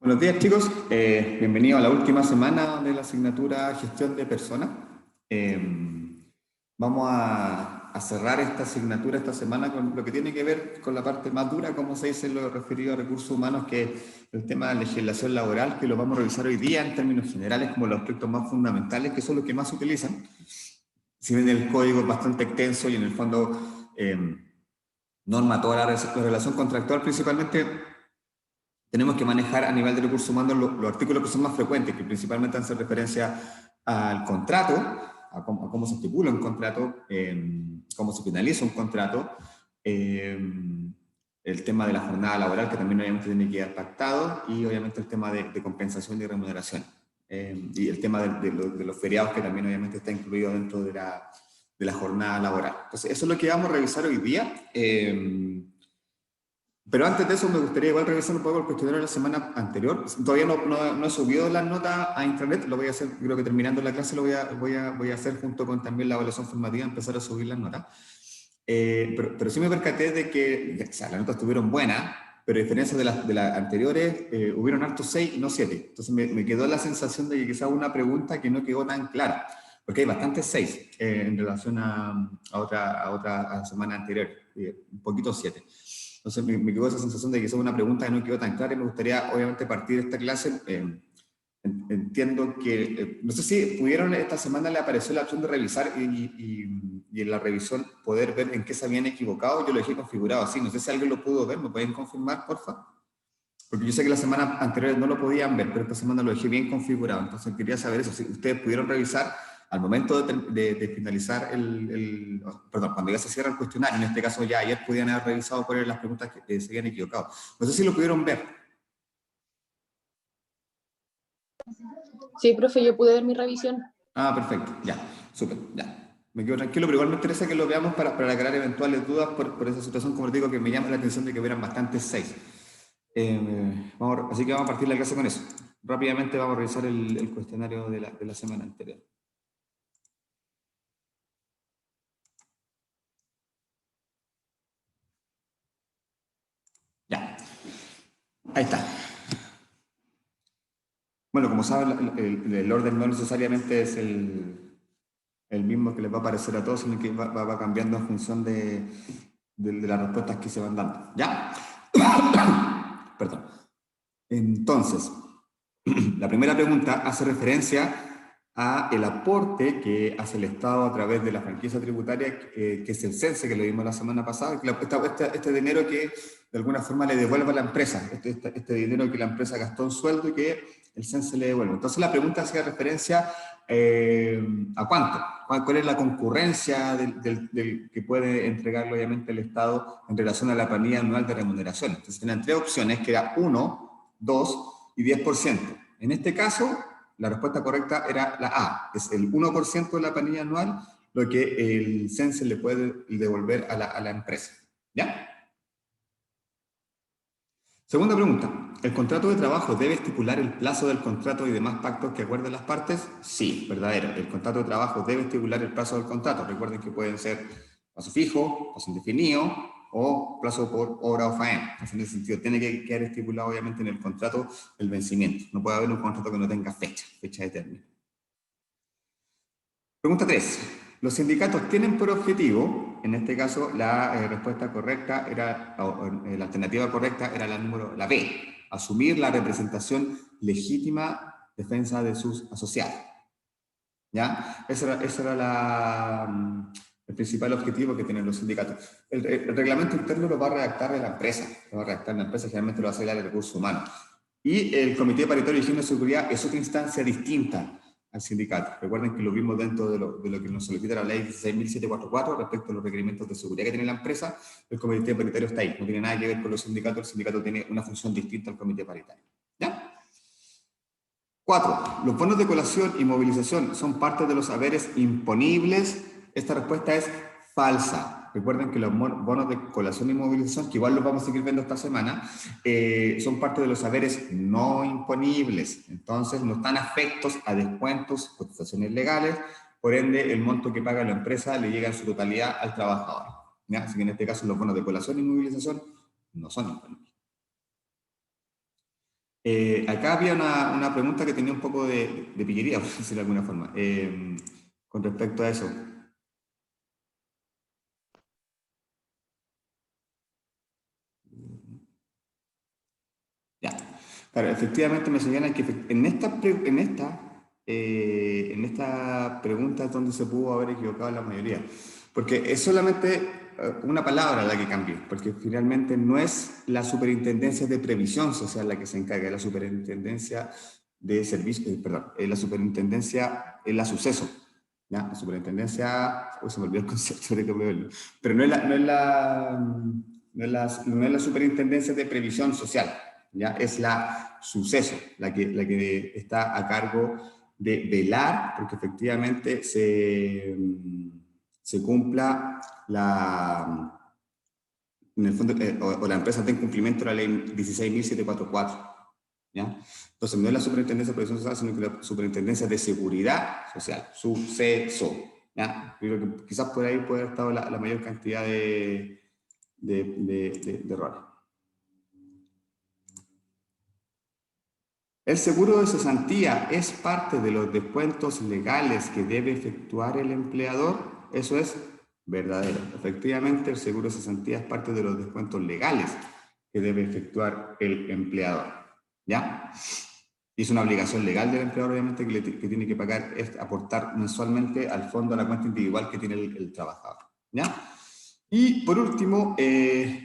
Buenos días, chicos. Bienvenidos a la última semana de la asignatura Gestión de Personas. Vamos a cerrar esta asignatura esta semana con lo que tiene que ver con la parte más dura, como se dice en lo referido a recursos humanos, que es el tema de legislación laboral, que lo vamos a revisar hoy día en términos generales como los aspectos más fundamentales, que son los que más se utilizan. Si bien el código es bastante extenso y en el fondo norma toda la relación contractual, principalmente tenemos que manejar a nivel de recursos humanos los artículos que son más frecuentes, que principalmente hacen referencia al contrato, a cómo se estipula un contrato, cómo se finaliza un contrato, el tema de la jornada laboral, que también obviamente tiene que quedar pactado, y obviamente el tema de compensación y remuneración. Y el tema de los feriados, que también obviamente está incluido dentro de la jornada laboral. Entonces, eso es lo que vamos a revisar hoy día. Pero antes de eso me gustaría igual revisar un poco el cuestionario de la semana anterior. Todavía no he subido las notas a internet, lo voy a hacer, creo que terminando la clase lo voy a hacer junto con también la evaluación formativa, empezar a subir las notas. Pero sí me percaté de que, o sea, las notas estuvieron buenas, pero a diferencia de las anteriores, hubieron hartos 6 y no 7. Entonces me quedó la sensación de que quizá una pregunta que no quedó tan clara, porque hay bastantes 6 en relación a otra semana anterior, un poquito 7. Entonces me quedó esa sensación de que es una pregunta que no quedó tan clara y me gustaría obviamente partir de esta clase. Entiendo que, no sé si pudieron, esta semana le apareció la opción de revisar y en la revisión poder ver en qué se habían equivocado. Yo lo dejé configurado así, no sé si alguien lo pudo ver, ¿me pueden confirmar, porfa? Porque yo sé que la semana anterior no lo podían ver, pero esta semana lo dejé bien configurado, entonces quería saber eso, si ustedes pudieron revisar al momento de finalizar perdón, cuando ya se cierra el cuestionario, en este caso ya ayer podían haber revisado cuáles eran las preguntas que se habían equivocado. No sé si lo pudieron ver. Sí, profe, yo pude ver mi revisión. Ah, perfecto, ya, súper, ya. Me quedo tranquilo, pero igual me interesa que lo veamos para aclarar eventuales dudas por esa situación, como les digo, que me llama la atención de que hubieran bastantes 6. Así que vamos a partir la clase con eso. Rápidamente vamos a revisar el cuestionario de la semana anterior. Ya, ahí está. Bueno, como saben, el orden no necesariamente es el mismo que les va a aparecer a todos, sino que va cambiando en función de las respuestas que se van dando. ¿Ya? Perdón. Entonces, la primera pregunta hace referencia a el aporte que hace el Estado a través de la franquicia tributaria, que es el CENSE, que lo vimos la semana pasada, este dinero que de alguna forma le devuelve a la empresa, este dinero que la empresa gastó en sueldo y que el CENSE le devuelve. Entonces la pregunta hacía referencia a cuánto, cuál es la concurrencia que puede entregar obviamente el Estado en relación a la planilla anual de remuneración. Entonces tenían 3 opciones, que era 1, 2 y 10%. En este caso, la respuesta correcta era la A, es el 1% de la planilla anual lo que el CENSE le puede devolver a la empresa. ¿Ya? Segunda pregunta, ¿el contrato de trabajo debe estipular el plazo del contrato y demás pactos que acuerden las partes? Sí, verdadero. El contrato de trabajo debe estipular el plazo del contrato. Recuerden que pueden ser plazo fijo, plazo indefinido o plazo por obra o faena. En ese sentido, tiene que quedar estipulado obviamente en el contrato el vencimiento. No puede haber un contrato que no tenga fecha de término. Pregunta 3. Los sindicatos tienen por objetivo, en este caso la respuesta correcta era, la alternativa correcta era la B, asumir la representación legítima defensa de sus asociados. ¿Ya? Ese era el principal objetivo que tienen los sindicatos. El reglamento interno lo va a redactar la empresa, generalmente lo va a hacer el área de recursos humanos. Y el Comité Paritario de Higiene y Seguridad es otra instancia distinta al sindicato. Recuerden que lo vimos dentro de lo que nos solicita la ley 16.744 respecto a los requerimientos de seguridad que tiene la empresa. El Comité Paritario está ahí, no tiene nada que ver con los sindicatos, el sindicato tiene una función distinta al Comité Paritario. ¿Ya? 4. ¿Los bonos de colación y movilización son parte de los haberes imponibles? Esta respuesta es falsa. Recuerden que los bonos de colación y movilización, que igual los vamos a seguir viendo esta semana, son parte de los haberes no imponibles. Entonces, no están afectos a descuentos, cotizaciones legales, por ende, el monto que paga la empresa le llega en su totalidad al trabajador. ¿Ya? Así que en este caso, los bonos de colación y movilización no son imponibles. Acá había una pregunta que tenía un poco de pillería, por decirlo de alguna forma, con respecto a eso. Ya. Claro, efectivamente me señalan que en esta pregunta es donde se pudo haber equivocado la mayoría. Porque es solamente una palabra la que cambió, porque finalmente no es la Superintendencia de Previsión Social la que se encarga, es la Superintendencia de Servicios, perdón, es la Superintendencia, es la Suceso. ¿Ya? La Superintendencia, uy, se me olvidó el concepto de que verlo, pero no es la Superintendencia de Previsión Social. ¿Ya? Es la Suceso, la que está a cargo de velar porque efectivamente se cumpla en el fondo, o la empresa tenga cumplimiento de la ley 16.744. ¿Ya? Entonces no es la Superintendencia de Previsión Social, sino que la Superintendencia de Seguridad Social, Suceso. ¿Ya? Creo que quizás por ahí puede haber estado la mayor cantidad de errores. El seguro de cesantía es parte de los descuentos legales que debe efectuar el empleador. Eso es verdadero. Efectivamente, el seguro de cesantía es parte de los descuentos legales que debe efectuar el empleador. ¿Ya? Y es una obligación legal del empleador, obviamente, que tiene que pagar, es aportar mensualmente al fondo, a la cuenta individual que tiene el trabajador. ¿Ya? Y por último,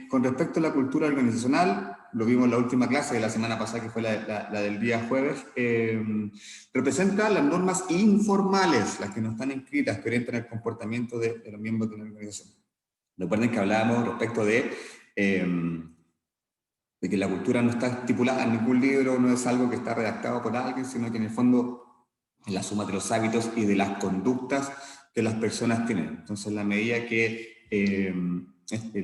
con respecto a la cultura organizacional, lo vimos en la última clase de la semana pasada, que fue la del día jueves, representa las normas informales, las que no están escritas, que orientan el comportamiento de los miembros de una organización. Recuerden que hablábamos respecto de que la cultura no está estipulada en ningún libro, no es algo que está redactado por alguien, sino que en el fondo es la suma de los hábitos y de las conductas que las personas tienen. Entonces, en la medida que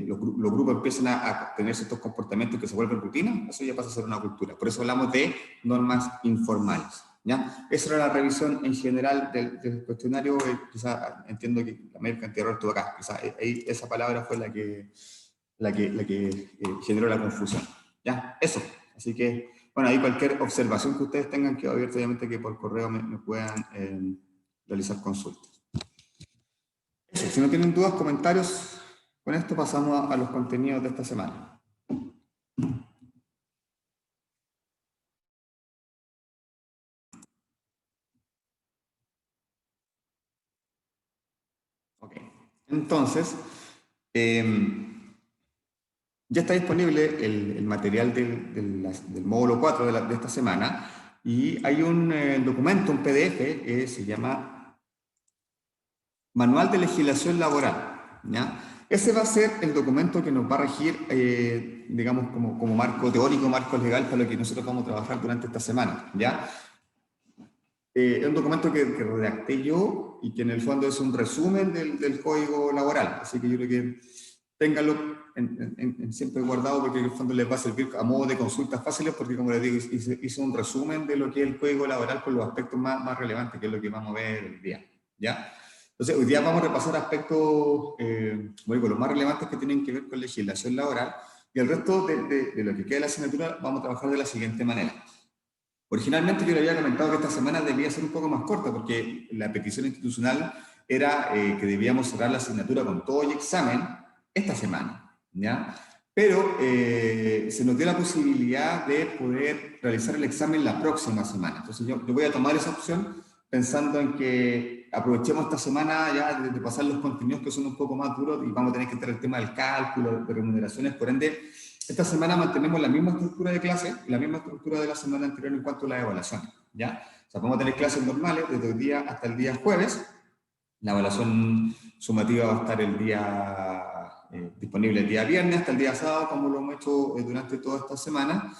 los grupos empiezan a tener ciertos comportamientos que se vuelven rutina, eso ya pasa a ser una cultura. Por eso hablamos de normas informales. ¿Ya? Esa era la revisión en general del cuestionario. Quizá entiendo que la mayor cantidad de errores estuvo acá. Quizá esa palabra fue la que generó la confusión. ¿Ya? Eso. Así que, bueno, ahí cualquier observación que ustedes tengan, quedo abierto, obviamente, que por correo me puedan realizar consultas. Eso, si no tienen dudas, comentarios, con esto pasamos a los contenidos de esta semana. Ok. Entonces, ya está disponible el material del módulo 4 de esta semana, y hay un documento, un PDF, que se llama Manual de Legislación Laboral. ¿Ya? Ese va a ser el documento que nos va a regir, digamos, como marco teórico, marco legal para lo que nosotros vamos a trabajar durante esta semana. ¿Ya? Es un documento que redacté yo y que en el fondo es un resumen del Código Laboral. Así que yo creo que ténganlo siempre guardado, porque en el fondo les va a servir a modo de consultas fáciles, porque como les digo, hice un resumen de lo que es el Código Laboral con los aspectos más relevantes, que es lo que vamos a ver hoy día. ¿Ya? Entonces, hoy día vamos a repasar aspectos, bueno, los más relevantes que tienen que ver con legislación laboral, y el resto de lo que queda de la asignatura vamos a trabajar de la siguiente manera. Originalmente yo le había comentado que esta semana debía ser un poco más corta, porque la petición institucional era que debíamos cerrar la asignatura con todo y examen esta semana, ¿ya? Pero se nos dio la posibilidad de poder realizar el examen la próxima semana. Entonces yo voy a tomar esa opción pensando en que aprovechemos esta semana ya de pasar los contenidos que son un poco más duros, y vamos a tener que entrar el tema del cálculo, de remuneraciones. Por ende, esta semana mantenemos la misma estructura de clase y la misma estructura de la semana anterior en cuanto a la evaluación, ¿ya? O sea, vamos a tener clases normales desde el día hasta el día jueves. La evaluación sumativa va a estar disponible el día viernes hasta el día sábado, como lo hemos hecho durante toda esta semana.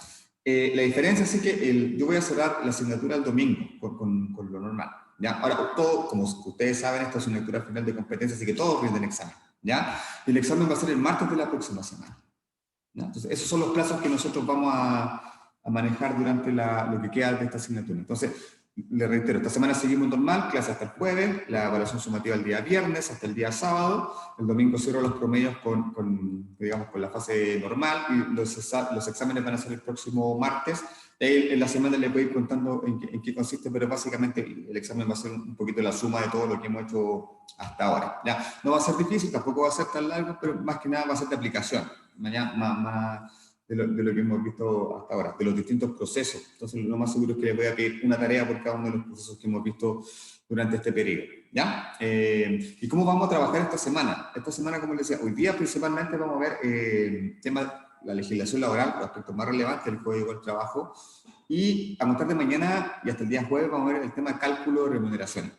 La diferencia es que yo voy a cerrar la asignatura el domingo con lo normal, ¿ya? Ahora, todo, como ustedes saben, esta es una asignatura final de competencia, así que todos rinden examen, ¿ya? Y el examen va a ser el martes de la próxima semana, ¿ya? Entonces, esos son los plazos que nosotros vamos a manejar durante lo que queda de esta asignatura. Entonces, le reitero, esta semana seguimos normal, clase hasta el jueves, la evaluación sumativa el día viernes hasta el día sábado, el domingo cierro los promedios digamos, con la fase normal, y los exámenes van a ser el próximo martes. En la semana les voy a ir contando en qué consiste, pero básicamente el examen va a ser un poquito la suma de todo lo que hemos hecho hasta ahora. ¿Ya? No va a ser difícil, tampoco va a ser tan largo, pero más que nada va a ser de aplicación, más de lo que hemos visto hasta ahora, de los distintos procesos. Entonces, lo más seguro es que les voy a pedir una tarea por cada uno de los procesos que hemos visto durante este periodo. ¿Ya? ¿Y cómo vamos a trabajar esta semana? Esta semana, como les decía, hoy día principalmente vamos a ver temas, la legislación laboral, los aspectos más relevantes del Código del Trabajo, y a contar de mañana y hasta el día jueves vamos a ver el tema de cálculo de remuneraciones.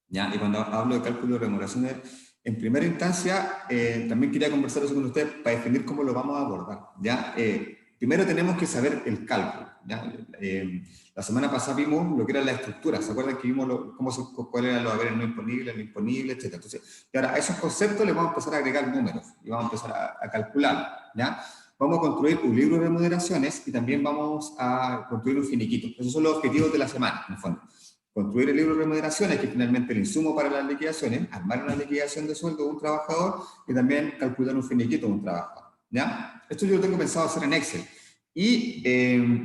¿Ya? Y cuando hablo de cálculo de remuneraciones, en primera instancia, también quería conversar eso con ustedes para definir cómo lo vamos a abordar. ¿Ya? Primero tenemos que saber el cálculo. ¿Ya? La semana pasada vimos lo que era la estructura. ¿Se acuerdan que vimos cuáles eran los haberes no imponibles, no imponibles, etcétera? Entonces, y ahora a esos conceptos les vamos a empezar a agregar números y vamos a empezar a calcular. ¿Ya? Vamos a construir un libro de remuneraciones y también vamos a construir un finiquito. Esos son los objetivos de la semana, en el fondo. Construir el libro de remuneraciones, que es finalmente el insumo para las liquidaciones, armar una liquidación de sueldo de un trabajador y también calcular un finiquito de un trabajador. ¿Ya? Esto yo lo tengo pensado hacer en Excel.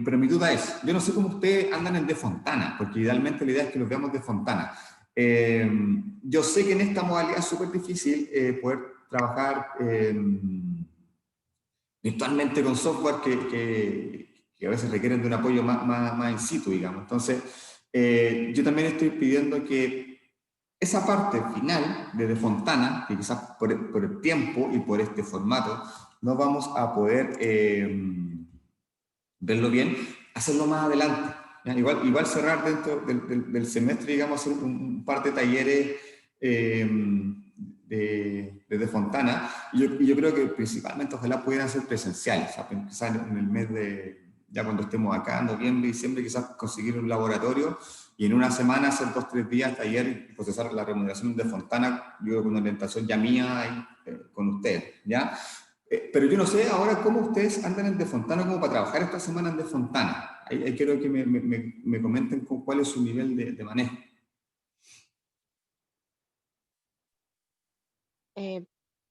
Pero mi duda es, yo no sé cómo ustedes andan en De Fontana, porque idealmente la idea es que los veamos de Fontana. Yo sé que en esta modalidad es súper difícil poder trabajar virtualmente con software que a veces requieren de un apoyo más in situ, digamos. Entonces, yo también estoy pidiendo que esa parte final de Fontana, que quizás por el tiempo y por este formato, no vamos a poder verlo bien, hacerlo más adelante. Igual cerrar dentro del semestre, digamos, hacer un par de talleres de Fontana, y yo creo que principalmente ojalá pudieran ser presenciales, quizás en el mes ya cuando estemos acá, en noviembre, diciembre, quizás conseguir un laboratorio y en una semana hacer 2 o 3 días taller y procesar la remuneración de Fontana, yo creo que una orientación ya mía ahí, con ustedes, ¿ya? Pero yo no sé ahora cómo ustedes andan en De Fontana como para trabajar esta semana en De Fontana. Ahí quiero que me comenten cuál es su nivel de manejo.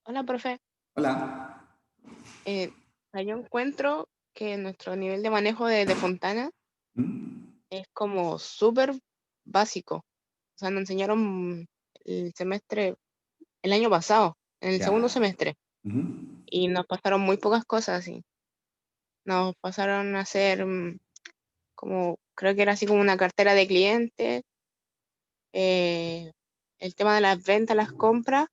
Hola, profe. Hola. Yo encuentro que nuestro nivel de manejo de Fontana ¿Mm? es como súper básico. O sea, nos enseñaron el año pasado, en el segundo Ya. semestre, y nos pasaron muy pocas cosas así. Nos pasaron a hacer como, creo que era así como una cartera de clientes, el tema de las ventas, las compras,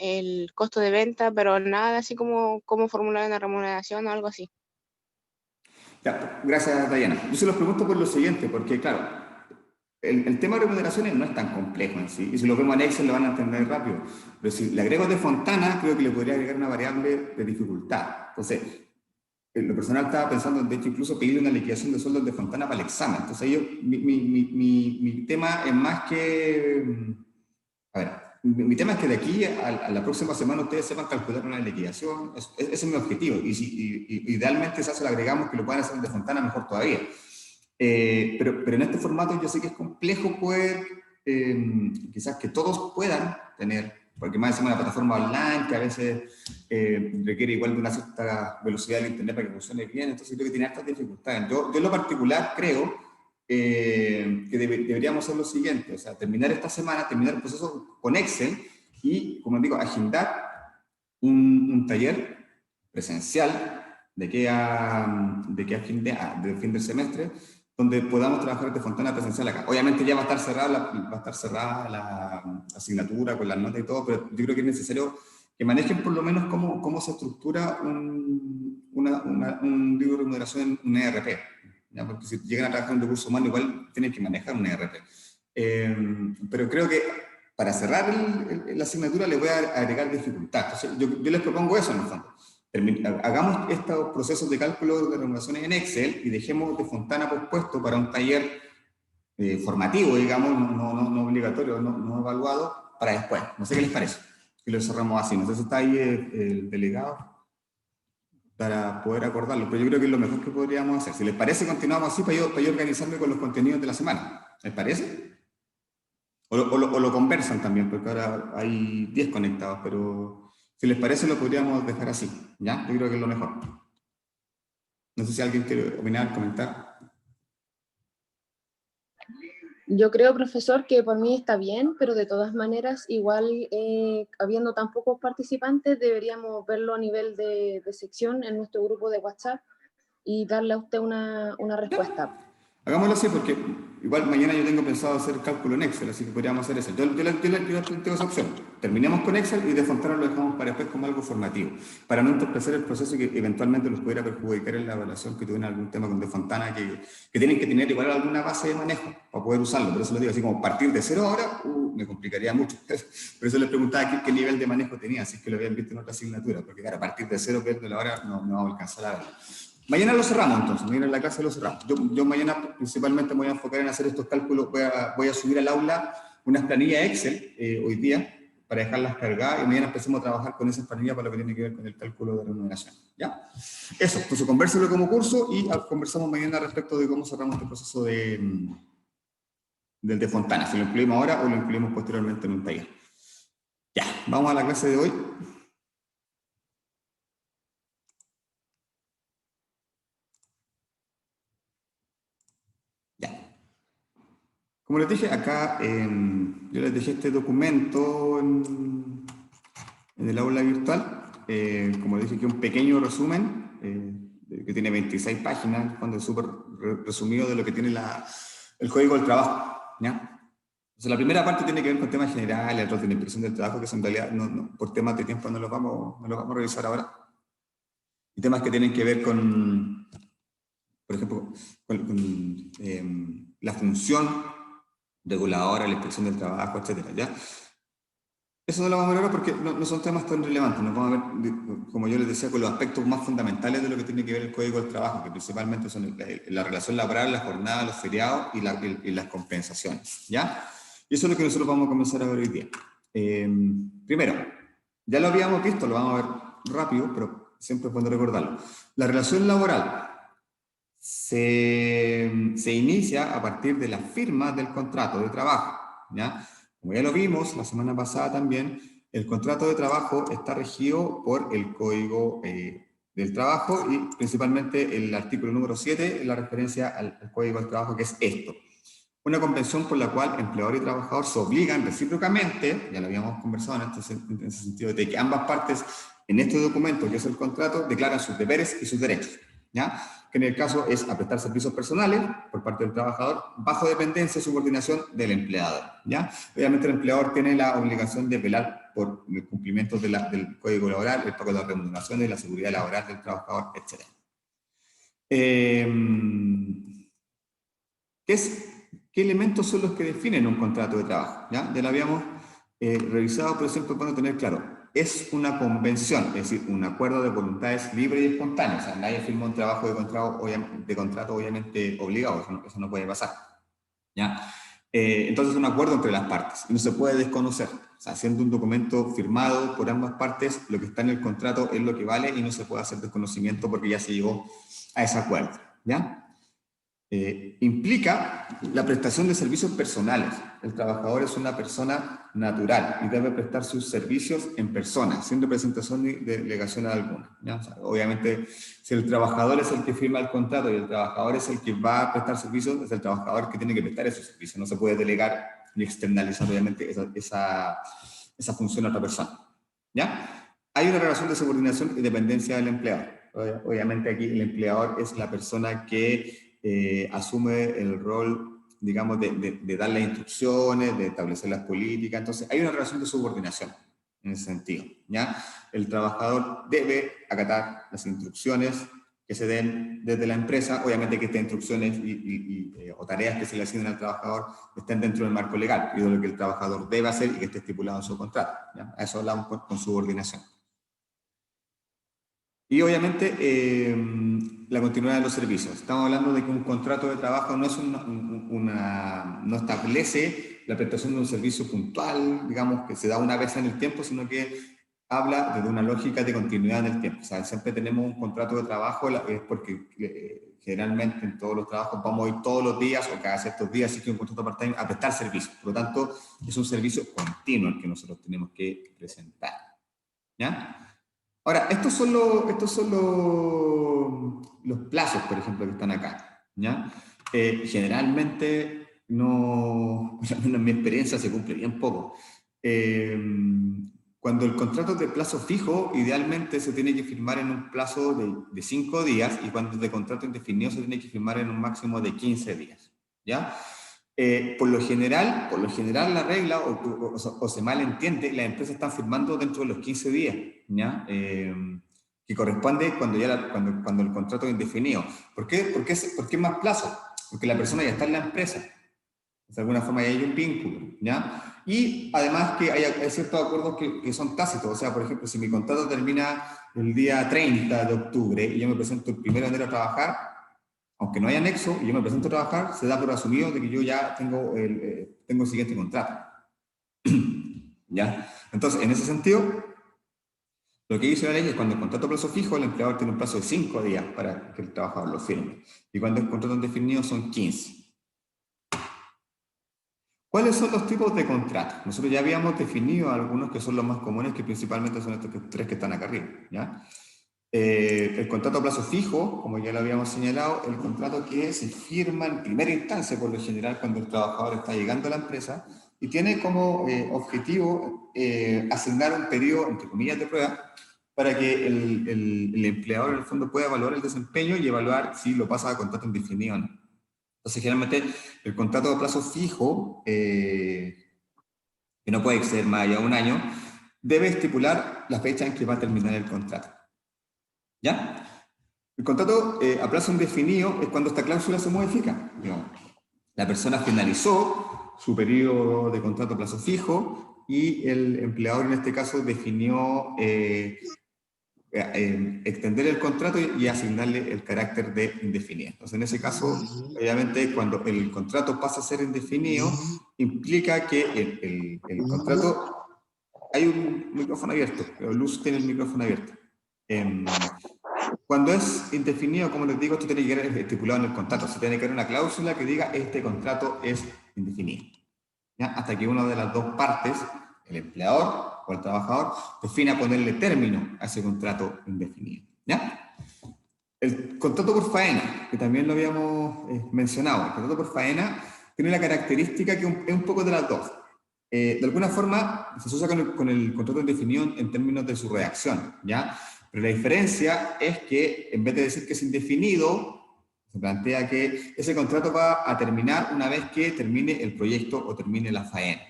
el costo de venta, pero nada así como cómo formular una remuneración o algo así. Ya, gracias, Dayana. Yo se los pregunto por lo siguiente, porque claro, el tema de remuneraciones no es tan complejo en sí, y si lo vemos en Excel lo van a entender rápido, pero si le agrego de Fontana, creo que le podría agregar una variable de dificultad. Entonces, en lo personal estaba pensando, de hecho, incluso pedirle una liquidación de sueldos de Fontana para el examen. Entonces, mi tema es más que... A ver, mi tema es que de aquí a la próxima semana ustedes sepan calcular una liquidación. Ese es mi objetivo. Y idealmente, si se lo agregamos que lo puedan hacer de Fontana, mejor todavía. Pero en este formato yo sé que es complejo poder, quizás que todos puedan tener, porque más encima la plataforma online, que a veces requiere igual de una cierta velocidad del internet para que funcione bien, entonces creo que tiene estas dificultades. Yo en lo particular creo que deberíamos hacer lo siguiente, o sea, terminar esta semana, terminar el proceso con Excel y, como digo, agendar un taller presencial de fin del semestre, donde podamos trabajar de Fontana presencial acá. Obviamente ya va a estar cerrada la asignatura con las notas y todo, pero yo creo que es necesario que manejen por lo menos cómo se estructura un libro de remuneración en un ERP. ¿Ya? Porque si llegan a trabajar en recursos humanos, igual tienen que manejar un ERP. Pero creo que para cerrar la asignatura le voy a agregar dificultad. Entonces, yo les propongo eso en el fondo. Hagamos estos procesos de cálculo de remuneraciones en Excel y dejemos de Fontana pospuesto para un taller formativo, digamos, no obligatorio, no evaluado, para después. No sé qué les parece. Que lo cerramos así. No sé si está ahí el delegado. para poder acordarlo, pero yo creo que es lo mejor que podríamos hacer. Si les parece, continuamos así para yo organizarme con los contenidos de la semana. ¿Les parece? O lo conversan también, porque ahora hay 10 conectados, pero si les parece lo podríamos dejar así, ¿ya? Yo creo que es lo mejor. No sé si alguien quiere opinar, comentar. Yo creo, profesor, que por mí está bien, pero de todas maneras, igual, habiendo tan pocos participantes, deberíamos verlo a nivel de sección en nuestro grupo de WhatsApp y darle a usted una respuesta. Hagámoslo así porque igual mañana yo tengo pensado hacer cálculo en Excel, así que podríamos hacer eso. Yo le planteo esa opción. Terminemos con Excel y de Fontana lo dejamos para después como algo formativo, para no entorpecer el proceso que eventualmente los pudiera perjudicar en la evaluación que tuvieran algún tema con de Fontana que tienen que tener igual alguna base de manejo para poder usarlo. Por eso les digo, así como partir de cero ahora, me complicaría mucho. Por eso les preguntaba qué nivel de manejo tenía, si es que lo habían visto en otra asignatura, porque claro, a partir de cero, viéndolo ahora, no vamos a alcanzar a verlo. Mañana lo cerramos entonces, mañana en la clase lo cerramos. Yo mañana principalmente me voy a enfocar en hacer estos cálculos, voy a subir al aula unas planillas Excel hoy día para dejarlas cargadas y mañana empecemos a trabajar con esas planillas para lo que tiene que ver con el cálculo de remuneración. ¿Ya? Eso, entonces convérselo como curso y conversamos mañana respecto de cómo cerramos este proceso del de Fontana, si lo incluimos ahora o lo incluimos posteriormente en un taller. Ya, vamos a la clase de hoy. Como les dije, acá yo les dejé este documento en el aula virtual. Como les dije, que un pequeño resumen que tiene 26 páginas, cuando es súper resumido de lo que tiene el Código del Trabajo. ¿Ya? Entonces, la primera parte tiene que ver con temas generales, otros de la inspección del trabajo, que en realidad por temas de tiempo no los vamos a revisar ahora. Y temas que tienen que ver con, por ejemplo, con la función reguladora, la inspección del trabajo, etcétera, ¿ya? Eso no lo vamos a ver ahora porque no son temas tan relevantes. Nos vamos a ver, como yo les decía, con los aspectos más fundamentales de lo que tiene que ver el Código del Trabajo, que principalmente son la relación laboral, la jornada, los feriados y las compensaciones, ¿ya? Y eso es lo que nosotros vamos a comenzar a ver hoy día. Primero, ya lo habíamos visto, lo vamos a ver rápido, pero siempre es bueno recordarlo. La relación laboral se inicia a partir de la firma del contrato de trabajo, ¿ya? Como ya lo vimos la semana pasada también, el contrato de trabajo está regido por el Código del Trabajo y principalmente el artículo número 7, la referencia al Código del Trabajo, que es esto. Una convención por la cual empleador y trabajador se obligan recíprocamente, ya lo habíamos conversado en ese sentido, de que ambas partes en este documento, que es el contrato, declaran sus deberes y sus derechos, ¿ya? Que en el caso es a prestar servicios personales por parte del trabajador bajo dependencia y subordinación del empleador, ¿ya? Obviamente el empleador tiene la obligación de velar por el cumplimiento del Código Laboral, el pago de las remuneraciones, la seguridad laboral del trabajador, etc. ¿Qué elementos son los que definen un contrato de trabajo? Ya lo habíamos revisado, pero siempre es bueno tener claro. Es una convención, es decir, un acuerdo de voluntades libre y espontáneo. O sea, nadie firma un trabajo de contrato obviamente obligado, eso no puede pasar. ¿Ya? Entonces es un acuerdo entre las partes y no se puede desconocer. O sea, siendo un documento firmado por ambas partes, lo que está en el contrato es lo que vale y no se puede hacer desconocimiento porque ya se llegó a ese acuerdo. ¿Ya? Implica la prestación de servicios personales. El trabajador es una persona natural y debe prestar sus servicios en persona, sin representación ni delegación alguna, ¿ya? O sea, obviamente, si el trabajador es el que firma el contrato y el trabajador es el que va a prestar servicios, es el trabajador que tiene que prestar esos servicios. No se puede delegar ni externalizar, obviamente, esa función a otra persona, ¿ya? Hay una relación de subordinación y dependencia del empleador. Obviamente aquí el empleador es la persona que asume el rol, digamos, de dar las instrucciones, de establecer las políticas. Entonces, hay una relación de subordinación en ese sentido, ¿ya? El trabajador debe acatar las instrucciones que se den desde la empresa, obviamente que estas instrucciones o tareas que se le asignen al trabajador estén dentro del marco legal y de lo que el trabajador debe hacer y que esté estipulado en su contrato, ¿ya? A eso hablamos con subordinación. Y obviamente la continuidad de los servicios. Estamos hablando de que un contrato de trabajo no, es no establece la prestación de un servicio puntual, digamos, que se da una vez en el tiempo, sino que habla desde una lógica de continuidad en el tiempo. O sea, siempre tenemos un contrato de trabajo, es porque generalmente en todos los trabajos vamos a ir todos los días o cada ciertos días, así que un contrato part-time a prestar servicio. Por lo tanto, es un servicio continuo el que nosotros tenemos que presentar. ¿Ya? Ahora, estos son los plazos, por ejemplo, que están acá. ¿Ya? Generalmente, no, por lo menos en mi experiencia, se cumple bien poco. Cuando el contrato es de plazo fijo, idealmente se tiene que firmar en un plazo de 5 días, y cuando es de contrato indefinido se tiene que firmar en un máximo de 15 días. ¿Ya? Por lo general la regla, o se malentiende, las empresas están firmando dentro de los 15 días, ¿ya? Que corresponde cuando el contrato es indefinido. ¿Por qué más plazo? Porque la persona ya está en la empresa. De alguna forma hay un vínculo, ¿ya? Y además que hay ciertos acuerdos que son tácitos. O sea, por ejemplo, si mi contrato termina el día 30 de octubre y yo me presento el 1 de enero a trabajar, aunque no haya anexo y yo me presento a trabajar, se da por asumido de que yo ya tengo el siguiente contrato. ¿Ya? Entonces, en ese sentido, lo que dice la ley es cuando el contrato a plazo fijo, el empleador tiene un plazo de 5 días para que el trabajador lo firme. Y cuando es contrato indefinido son 15. ¿Cuáles son los tipos de contratos? Nosotros ya habíamos definido algunos que son los más comunes, que principalmente son estos 3 que están acá arriba, ¿ya? El contrato a plazo fijo, como ya lo habíamos señalado, el contrato que se firma en primera instancia, por lo general, cuando el trabajador está llegando a la empresa, y tiene como objetivo asignar un periodo, entre comillas, de prueba, para que el empleador, en el fondo, pueda evaluar el desempeño y evaluar si lo pasa a contrato indefinido o no. Entonces, generalmente, el contrato a plazo fijo, que no puede exceder más allá de un año, debe estipular la fecha en que va a terminar el contrato. ¿Ya? El contrato a plazo indefinido es cuando esta cláusula se modifica. Digamos, la persona finalizó su periodo de contrato a plazo fijo y el empleador en este caso definió extender el contrato y asignarle el carácter de indefinido. Entonces, en ese caso, obviamente, cuando el contrato pasa a ser indefinido, implica que el contrato... Hay un micrófono abierto, pero Luz tiene el micrófono abierto. Cuando es indefinido, como les digo, esto tiene que quedar estipulado en el contrato. Se tiene que haber una cláusula que diga este contrato es indefinido, ¿ya? Hasta que una de las dos partes, el empleador o el trabajador, defina ponerle término a ese contrato indefinido, ¿ya? El contrato por faena, que también lo habíamos mencionado, el contrato por faena tiene la característica que es un poco de las dos. De alguna forma se asocia con el contrato indefinido en términos de su redacción, ¿ya? Pero la diferencia es que en vez de decir que es indefinido, se plantea que ese contrato va a terminar una vez que termine el proyecto o termine la faena,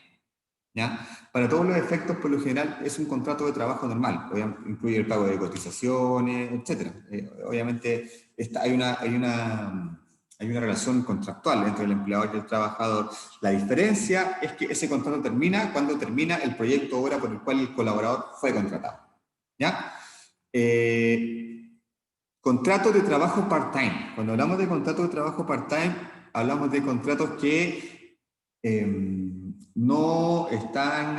¿ya? Para todos los efectos, por lo general, es un contrato de trabajo normal, incluye el pago de cotizaciones, etc. Obviamente hay una relación contractual entre el empleador y el trabajador. La diferencia es que ese contrato termina cuando termina el proyecto o obra por el cual el colaborador fue contratado, ¿ya? Contrato de trabajo part-time. Cuando hablamos de contrato de trabajo part-time, hablamos de contratos que no están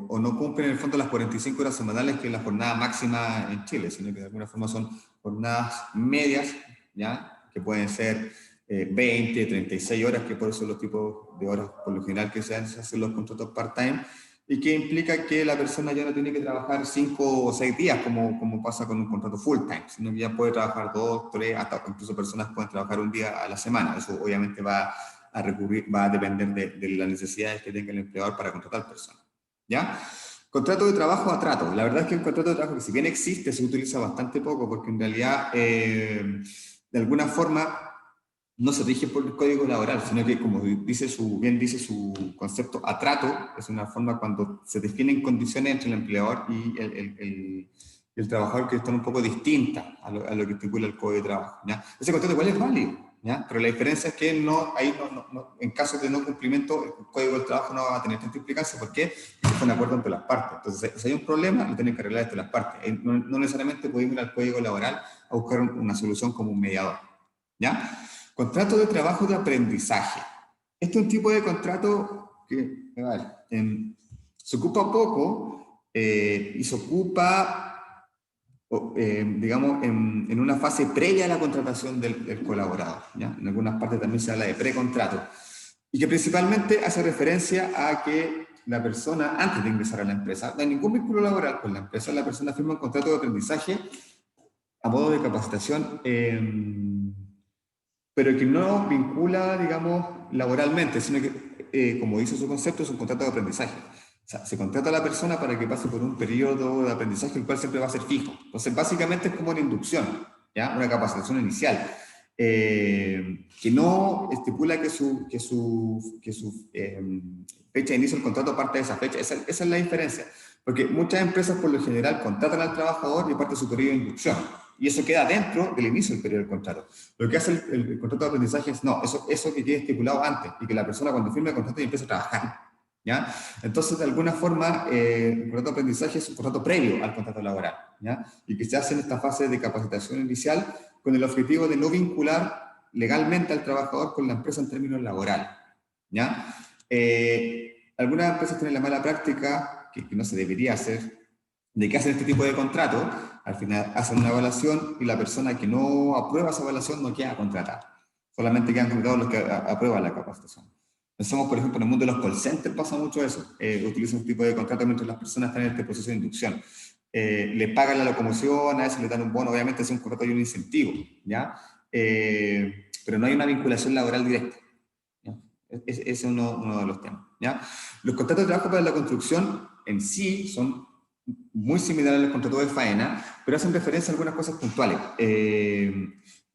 o no cumplen en el fondo las 45 horas semanales, que es la jornada máxima en Chile, sino que de alguna forma son jornadas medias, ¿ya? Que pueden ser 20, 36 horas, que por eso son los tipos de horas por lo general que se hacen los contratos part-time, y que implica que la persona ya no tiene que trabajar 5 o 6 días como pasa con un contrato full-time, sino que ya puede trabajar 2, 3, hasta incluso personas pueden trabajar un día a la semana. Eso obviamente va a depender de las necesidades que tenga el empleador para contratar personas, ¿ya? Contrato de trabajo a trato. La verdad es que el contrato de trabajo, que si bien existe, se utiliza bastante poco, porque en realidad, de alguna forma, no se rige por el código laboral, sino que, como bien dice su concepto, a trato, es una forma cuando se definen condiciones entre el empleador y el trabajador que están un poco distintas a lo que estipula el código de trabajo, ¿ya? Ese contrato igual es válido, ¿ya? Pero la diferencia es que en caso de no cumplimiento, el código del trabajo no va a tener tanta implicancia. ¿Por qué? Porque fue un acuerdo entre las partes. Entonces, si hay un problema, lo tienen que arreglar entre las partes. No necesariamente podemos ir al código laboral a buscar una solución como un mediador, ¿ya? Contrato de trabajo de aprendizaje. Este es un tipo de contrato que se ocupa poco, y se ocupa, digamos, en una fase previa a la contratación del colaborador, ¿ya? En algunas partes también se habla de precontrato, y que principalmente hace referencia a que la persona, antes de ingresar a la empresa, no hay ningún vínculo laboral con la empresa, la persona firma un contrato de aprendizaje a modo de capacitación, pero que no vincula, digamos, laboralmente, sino que, como dice su concepto, es un contrato de aprendizaje. O sea, se contrata a la persona para que pase por un periodo de aprendizaje, el cual siempre va a ser fijo. Entonces, básicamente es como una inducción, ¿ya? Una capacitación inicial, que no estipula que su fecha de inicio del contrato parte de esa fecha. Esa es la diferencia. Porque muchas empresas, por lo general, contratan al trabajador y parte de su periodo de inducción. Y eso queda dentro del inicio del periodo del contrato. Lo que hace el contrato de aprendizaje es, no, eso que quede estipulado antes, y que la persona cuando firme el contrato y empiece a trabajar, ¿ya? Entonces, de alguna forma, el contrato de aprendizaje es un contrato previo al contrato laboral, ¿ya? Y que se hace en esta fase de capacitación inicial con el objetivo de no vincular legalmente al trabajador con la empresa en términos laborales, ¿ya? Algunas empresas tienen la mala práctica, que no se debería hacer, de que hacen este tipo de contrato, al final hacen una evaluación y la persona que no aprueba esa evaluación no queda contratada. Solamente quedan contratados los que aprueban la capacitación. Pensamos, por ejemplo, en el mundo de los call centers pasa mucho eso. Utilizan un tipo de contrato mientras las personas están en este proceso de inducción. Les pagan la locomoción, a veces les dan un bono, obviamente es un contrato y un incentivo, ¿ya? Pero no hay una vinculación laboral directa. Ese es uno de los temas, ¿ya? Los contratos de trabajo para la construcción en sí son muy similares a los contratos de faena, pero hacen referencia a algunas cosas puntuales.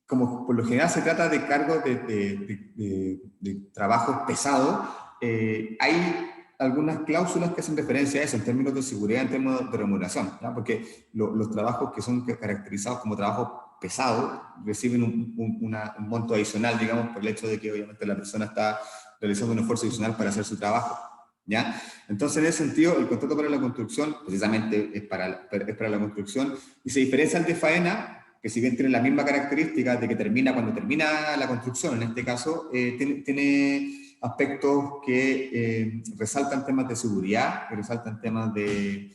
Como por lo general se trata de cargos de trabajo pesado, hay algunas cláusulas que hacen referencia a eso en términos de seguridad, en términos de remuneración, ¿ya? Porque los trabajos que son caracterizados como trabajo pesado reciben un monto adicional, digamos, por el hecho de que obviamente la persona está realizando un esfuerzo adicional para hacer su trabajo, ¿ya? Entonces, en ese sentido, el contrato para la construcción, precisamente es para la construcción, y se diferencia al de faena, que si bien tiene la misma característica de que termina cuando termina la construcción, en este caso, tiene aspectos que resaltan temas de seguridad, que resaltan temas de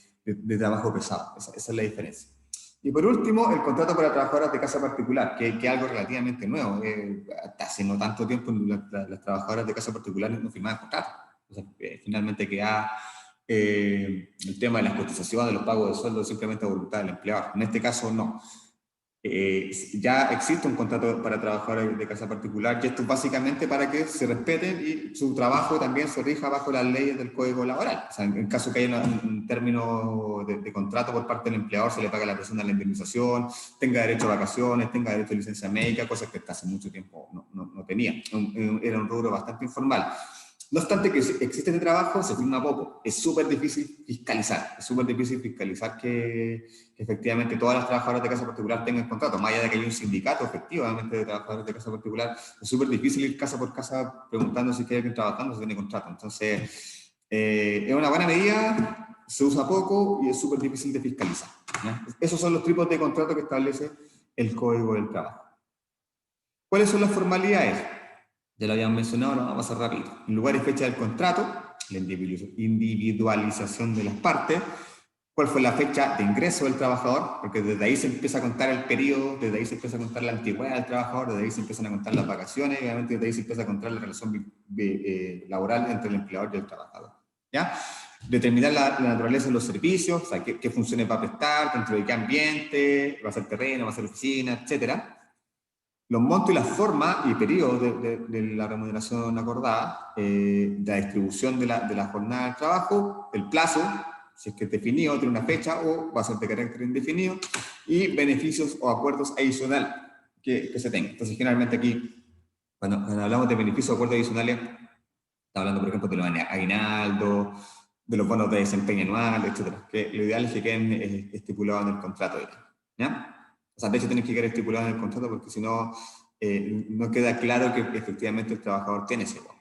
trabajo pesado. Esa es la diferencia. Y por último, el contrato para trabajadoras de casa particular, que es algo relativamente nuevo. Hasta hace no tanto tiempo las trabajadoras de casa particular no firmaban contrato. O sea, finalmente queda el tema de las cotizaciones, de los pagos de sueldo simplemente a voluntad del empleador. En este caso, no. Ya existe un contrato para trabajadores de casa particular, y esto es básicamente para que se respeten y su trabajo también se rija bajo las leyes del Código Laboral. O sea, en caso que haya un término de contrato por parte del empleador, se le paga a la persona la indemnización, tenga derecho a vacaciones, tenga derecho a licencia médica, cosas que hasta hace mucho tiempo no tenía. Era un rubro bastante informal. No obstante que existe este trabajo, se firma poco. Es súper difícil fiscalizar. Es súper difícil fiscalizar que efectivamente todas las trabajadoras de casa particular tengan contrato. Más allá de que haya un sindicato efectivamente de trabajadores de casa particular, es súper difícil ir casa por casa preguntando si hay alguien trabajando, si tiene contrato. Entonces, es una buena medida, se usa poco y es súper difícil de fiscalizar, ¿ya? Esos son los tipos de contrato que establece el Código del Trabajo. ¿Cuáles son las formalidades? Ya lo habían mencionado, ahora vamos a pasar rápido. Lugar y fecha del contrato, la individualización de las partes, cuál fue la fecha de ingreso del trabajador, porque desde ahí se empieza a contar el periodo, desde ahí se empieza a contar la antigüedad del trabajador, desde ahí se empiezan a contar las vacaciones, y obviamente desde ahí se empieza a contar la relación laboral entre el empleador y el trabajador, ¿ya? Determinar la naturaleza de los servicios, o sea, qué funciones va a prestar, dentro de qué ambiente, va a ser terreno, va a ser oficina, etcétera. Los montos y la forma y periodos de la remuneración acordada, la distribución de la jornada de trabajo, el plazo, si es que es definido, tiene una fecha o va a ser de carácter indefinido, y beneficios o acuerdos adicionales que se tengan. Entonces, generalmente aquí, cuando hablamos de beneficios o acuerdos adicionales, estamos hablando, por ejemplo, de los aguinaldos, de los bonos de desempeño anual, etcétera, que lo ideal es que queden estipulados en el contrato, ¿ya? O sea, de hecho tienen que quedar estipulados en el contrato, porque si no, no queda claro que efectivamente el trabajador tiene ese bono.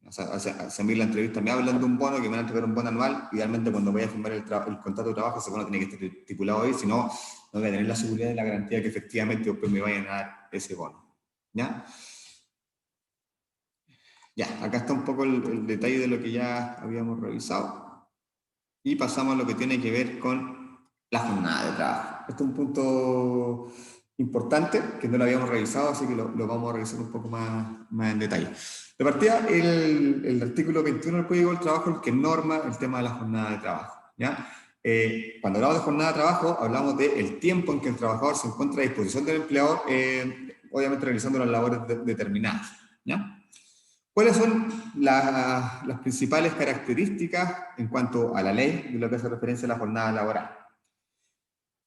O sea, a mí la entrevista me hablan de un bono, que me van a entregar un bono anual, idealmente cuando voy a firmar el contrato de trabajo, ese bono tiene que estar estipulado ahí, si no, no voy a tener la seguridad y la garantía que efectivamente después me vayan a dar ese bono, ¿ya? Ya, acá está un poco el detalle de lo que ya habíamos revisado. Y pasamos a lo que tiene que ver con la jornada de trabajo. Este es un punto importante que no lo habíamos revisado, así que lo vamos a revisar un poco más en detalle. De partida, el artículo 21 del Código del Trabajo es el que norma el tema de la jornada de trabajo, ¿ya? Cuando hablamos de jornada de trabajo, hablamos del tiempo en que el trabajador se encuentra a disposición del empleador, obviamente realizando las labores determinadas, ¿ya? ¿Cuáles son las principales características en cuanto a la ley de lo que hace referencia a la jornada laboral?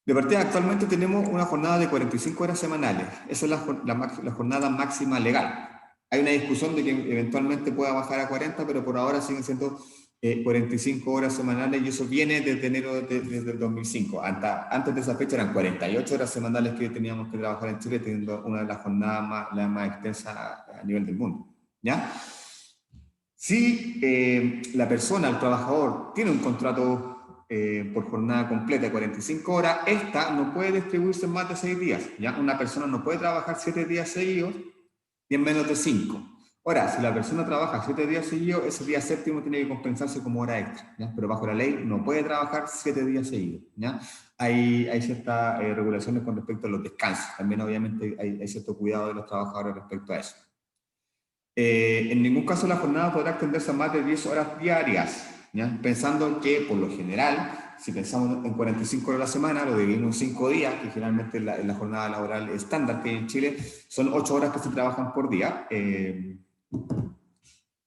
De partida, actualmente tenemos una jornada de 45 horas semanales. Esa es la jornada máxima legal. Hay una discusión de que eventualmente pueda bajar a 40, pero por ahora siguen siendo 45 horas semanales, y eso viene desde enero desde el 2005. Antes de esa fecha eran 48 horas semanales que teníamos que trabajar en Chile, teniendo una de las jornadas más extensas a nivel del mundo, ¿ya? Si la persona, el trabajador, tiene un contrato por jornada completa de 45 horas, esta no puede distribuirse en más de 6 días. ¿Ya? Una persona no puede trabajar 7 días seguidos y en menos de 5. Ahora, si la persona trabaja 7 días seguidos, ese día séptimo tiene que compensarse como hora extra, ¿ya? Pero bajo la ley no puede trabajar 7 días seguidos, ¿ya? Hay ciertas regulaciones con respecto a los descansos. También obviamente hay cierto cuidado de los trabajadores respecto a eso. En ningún caso la jornada podrá extenderse a más de 10 horas diarias, ¿ya? Pensando que, por lo general, si pensamos en 45 horas a la semana, lo dividimos en 5 días, que generalmente la jornada laboral estándar que hay en Chile son 8 horas que se trabajan por día.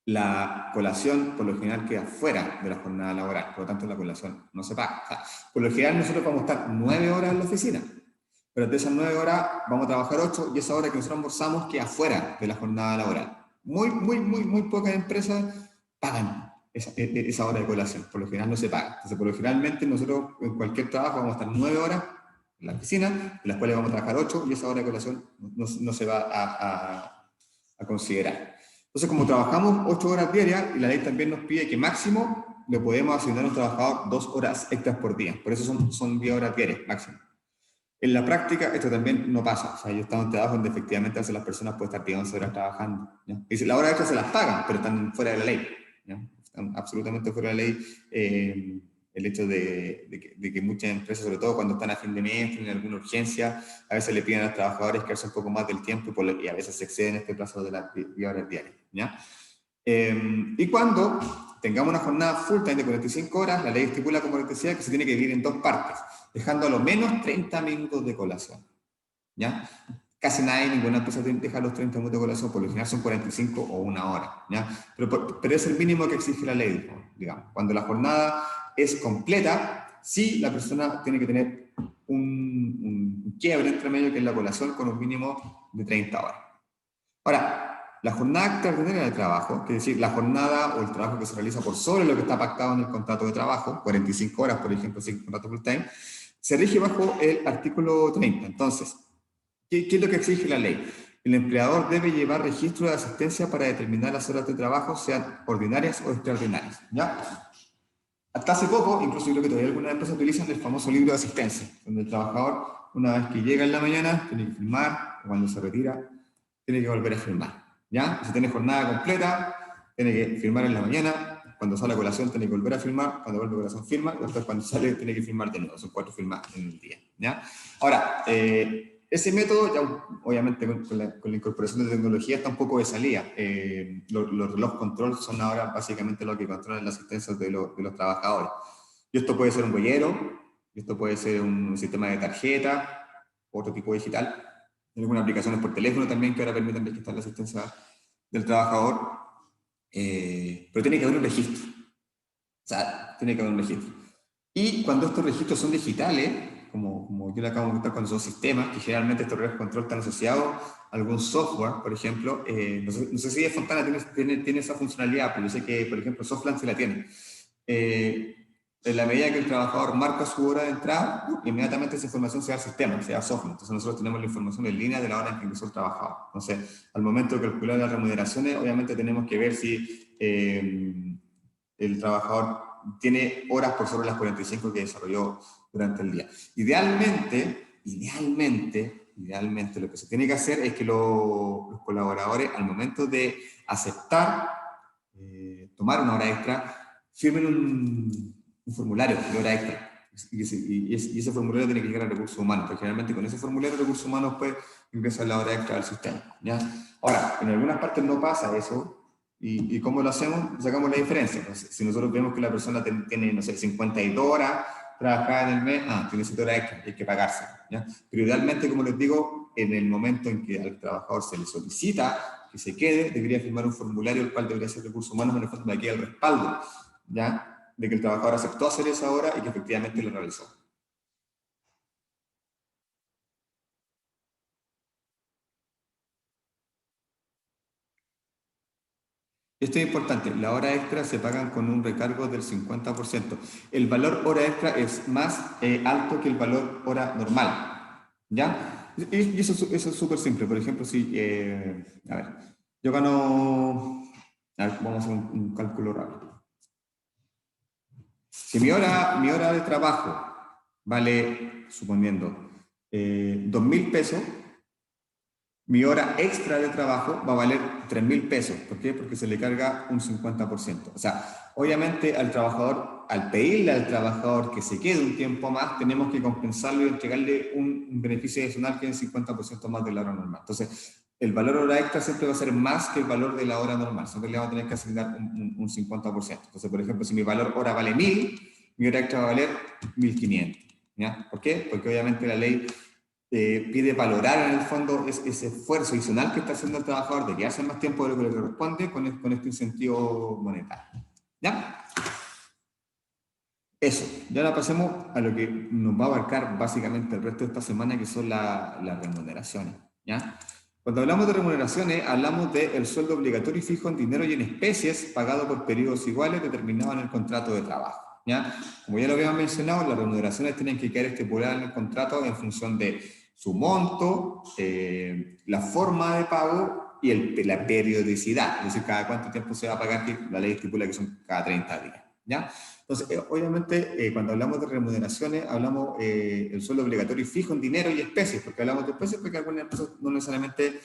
La colación, por lo general, queda fuera de la jornada laboral, por lo tanto la colación no se paga. O sea, por lo general nosotros vamos a estar 9 horas en la oficina, pero de esas 9 horas vamos a trabajar 8, y esa hora que nosotros almorzamos queda fuera de la jornada laboral. Muy pocas empresas pagan esa hora de colación, por lo general no se paga. Entonces, por lo generalmente nosotros en cualquier trabajo vamos a estar 9 horas en la oficina, de las cuales vamos a trabajar 8, y esa hora de colación no se va a considerar. Entonces, como trabajamos 8 horas diarias, y la ley también nos pide que máximo le podemos asignar a un trabajador 2 horas extras por día, por eso son 10 horas diarias máximo. En la práctica, esto también no pasa. O sea, yo he estado en trabajo donde efectivamente a veces las personas pueden estar 10 11 horas trabajando, ¿ya? Y la hora extra se las pagan, pero están fuera de la ley, ¿ya? Están absolutamente fuera de la ley. El hecho de que muchas empresas, sobre todo cuando están a fin de mes, tienen alguna urgencia, a veces le piden a los trabajadores que hacen un poco más del tiempo, y a veces se exceden este plazo de las 10 horas diarias, ¿ya? Y cuando tengamos una jornada full time de 45 horas, la ley estipula, como les decía, que se tiene que dividir en 2 partes, dejando a lo menos 30 minutos de colación, ¿ya? Casi nadie, ninguna empresa deja los 30 minutos de colación, por lo general son 45 o 1 hora, ¿ya? Pero es el mínimo que exige la ley, digamos. Cuando la jornada es completa, sí, la persona tiene que tener un quiebre entre medio, que es la colación, con un mínimo de 30 horas. Ahora, la jornada extraordinaria de trabajo, que es decir, la jornada o el trabajo que se realiza por sobre lo que está pactado en el contrato de trabajo, 45 horas, por ejemplo, sin contrato full time, se rige bajo el artículo 30. Entonces, ¿qué es lo que exige la ley? El empleador debe llevar registro de asistencia para determinar las horas de trabajo, sean ordinarias o extraordinarias, ¿ya? Hasta hace poco, incluso yo creo que todavía algunas empresas utilizan el famoso libro de asistencia, donde el trabajador, una vez que llega en la mañana, tiene que firmar, o cuando se retira, tiene que volver a firmar, ¿ya? Si tiene jornada completa, tiene que firmar en la mañana, cuando sale a colación tiene que volver a firmar, cuando vuelve a colación firma, y después cuando sale tiene que firmar de nuevo, son 4 firmas en el día, ¿ya? Ahora, ese método, ya obviamente con la incorporación de tecnología, está un poco de salida. Los reloj control son ahora básicamente lo que controlan la asistencia de los trabajadores. Y esto puede ser un huellero, esto puede ser un sistema de tarjeta, otro tipo digital. Hay algunas aplicaciones por teléfono también que ahora permiten registrar la asistencia del trabajador. Pero tiene que haber un registro. O sea, tiene que haber un registro. Y cuando estos registros son digitales, como yo le acabo de comentar, cuando son sistemas, que generalmente estos relojes de control están asociados a algún software, por ejemplo, no sé si Fontana tiene esa funcionalidad, pero yo sé que, por ejemplo, Softland se la tiene. En la medida que el trabajador marca su hora de entrada, inmediatamente esa información se va al sistema, se va a Softland. Entonces nosotros tenemos la información en línea de la hora en que ingresó el trabajador. Entonces, al momento de calcular las remuneraciones, obviamente tenemos que ver si el trabajador tiene horas por sobre las 45 que desarrolló durante el día. Idealmente lo que se tiene que hacer es que los colaboradores, al momento de aceptar tomar una hora extra, firmen un formulario de hora extra. Y ese formulario tiene que llegar a recursos humanos, porque generalmente con ese formulario de recursos humanos pues ingresa la hora extra al sistema, ¿ya? Ahora, en algunas partes no pasa eso, ¿y cómo lo hacemos? Sacamos la diferencia. Entonces, si nosotros vemos que la persona tiene, no sé, 52 horas trabajadas en el mes, tiene 7 horas extra, hay que pagarse, ¿ya? Pero idealmente, como les digo, en el momento en que al trabajador se le solicita que se quede, debería firmar un formulario, el cual debería ser recursos humanos, en el fondo de aquí el respaldo, ¿ya? De que el trabajador aceptó hacer esa hora y que efectivamente lo realizó. Esto es importante, la hora extra se pagan con un recargo del 50%. El valor hora extra es más alto que el valor hora normal, ¿ya? Y eso es súper simple. Por ejemplo, si, a ver, yo gano, a ver, vamos a hacer un cálculo rápido. Si mi hora de trabajo vale, suponiendo, 2.000 pesos, mi hora extra de trabajo va a valer 3.000 pesos. ¿Por qué? Porque se le carga un 50%. O sea, obviamente al trabajador, al pedirle al trabajador que se quede un tiempo más, tenemos que compensarlo y entregarle un beneficio adicional que es el 50% más de la hora normal. Entonces, el valor hora extra siempre va a ser más que el valor de la hora normal. Siempre le vamos a tener que asignar un 50%. Entonces, por ejemplo, si mi valor hora vale 1.000, mi hora extra va a valer 1.500. ¿Ya? ¿Por qué? Porque obviamente la ley pide valorar en el fondo ese esfuerzo adicional que está haciendo el trabajador de quedarse más tiempo de lo que le corresponde con este incentivo monetario. ¿Ya? Eso. Y ahora pasemos a lo que nos va a abarcar básicamente el resto de esta semana, que son las remuneraciones. ¿Ya? Cuando hablamos de remuneraciones, hablamos del sueldo obligatorio y fijo en dinero y en especies pagado por periodos iguales determinados en el contrato de trabajo. ¿Ya? Como ya lo habíamos mencionado, las remuneraciones tienen que quedar estipuladas en el contrato en función de su monto, la forma de pago y la periodicidad, es decir, cada cuánto tiempo se va a pagar, que la ley estipula que son cada 30 días. ¿Ya? Entonces, obviamente, cuando hablamos de remuneraciones, hablamos del sueldo obligatorio y fijo en dinero y especies. ¿Por qué hablamos de especies? Porque algunas empresas no necesariamente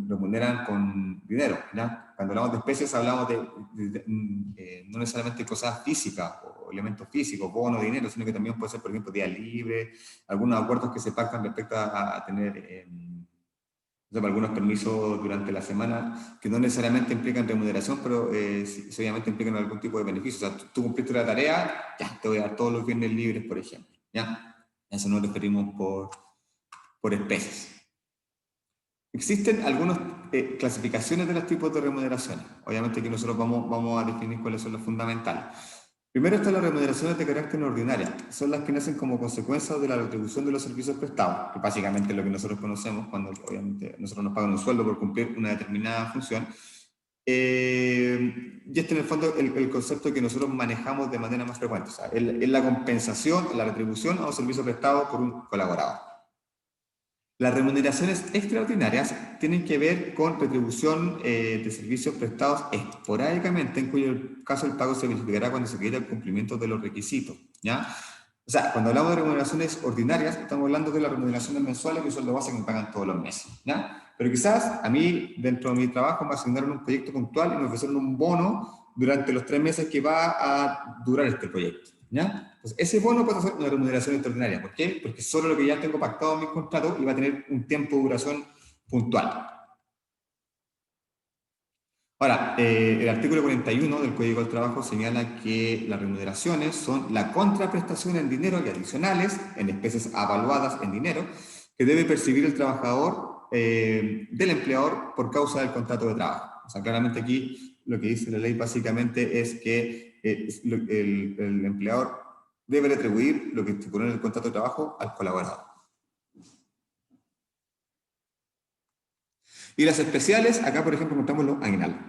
remuneran con dinero, ¿ya? Cuando hablamos de especies, hablamos no necesariamente cosas físicas o elementos físicos, bono, dinero, sino que también puede ser, por ejemplo, día libre, algunos acuerdos que se pactan respecto a tener algunos permisos durante la semana que no necesariamente implican remuneración, pero sí, obviamente implican algún tipo de beneficio. O sea, tú cumpliste la tarea, ya, te voy a dar todos los viernes libres, por ejemplo. ¿Ya? Eso nos referimos por especies. Existen algunas clasificaciones de los tipos de remuneraciones. Obviamente que nosotros vamos a definir cuáles son los fundamentales. Primero están las remuneraciones de carácter ordinario. Son las que nacen como consecuencia de la retribución de los servicios prestados, que básicamente es lo que nosotros conocemos cuando obviamente nosotros nos pagan un sueldo por cumplir una determinada función. Y este en el fondo el concepto que nosotros manejamos de manera más frecuente. O sea, es la compensación, la retribución a un servicio prestado por un colaborador. Las remuneraciones extraordinarias tienen que ver con retribución de servicios prestados esporádicamente, en cuyo caso el pago se verificará cuando se quiera el cumplimiento de los requisitos, ¿ya? O sea, cuando hablamos de remuneraciones ordinarias, estamos hablando de las remuneraciones mensuales, que son las bases que me pagan todos los meses, ¿ya? Pero quizás a mí, dentro de mi trabajo, me asignaron un proyecto puntual y me ofrecieron un bono durante los 3 meses que va a durar este proyecto, ¿ya? Pues ese bono puede ser una remuneración extraordinaria. ¿Por qué? Porque solo lo que ya tengo pactado en mi contrato iba a tener un tiempo de duración puntual. Ahora, el artículo 41 del Código del Trabajo señala que las remuneraciones son la contraprestación en dinero y adicionales, en especies avaluadas en dinero, que debe percibir el trabajador del empleador por causa del contrato de trabajo. O sea, claramente aquí lo que dice la ley básicamente es que el empleador debe retribuir lo que estipuló en el contrato de trabajo al colaborador. Y las especiales, acá por ejemplo encontramos los aguinaldos,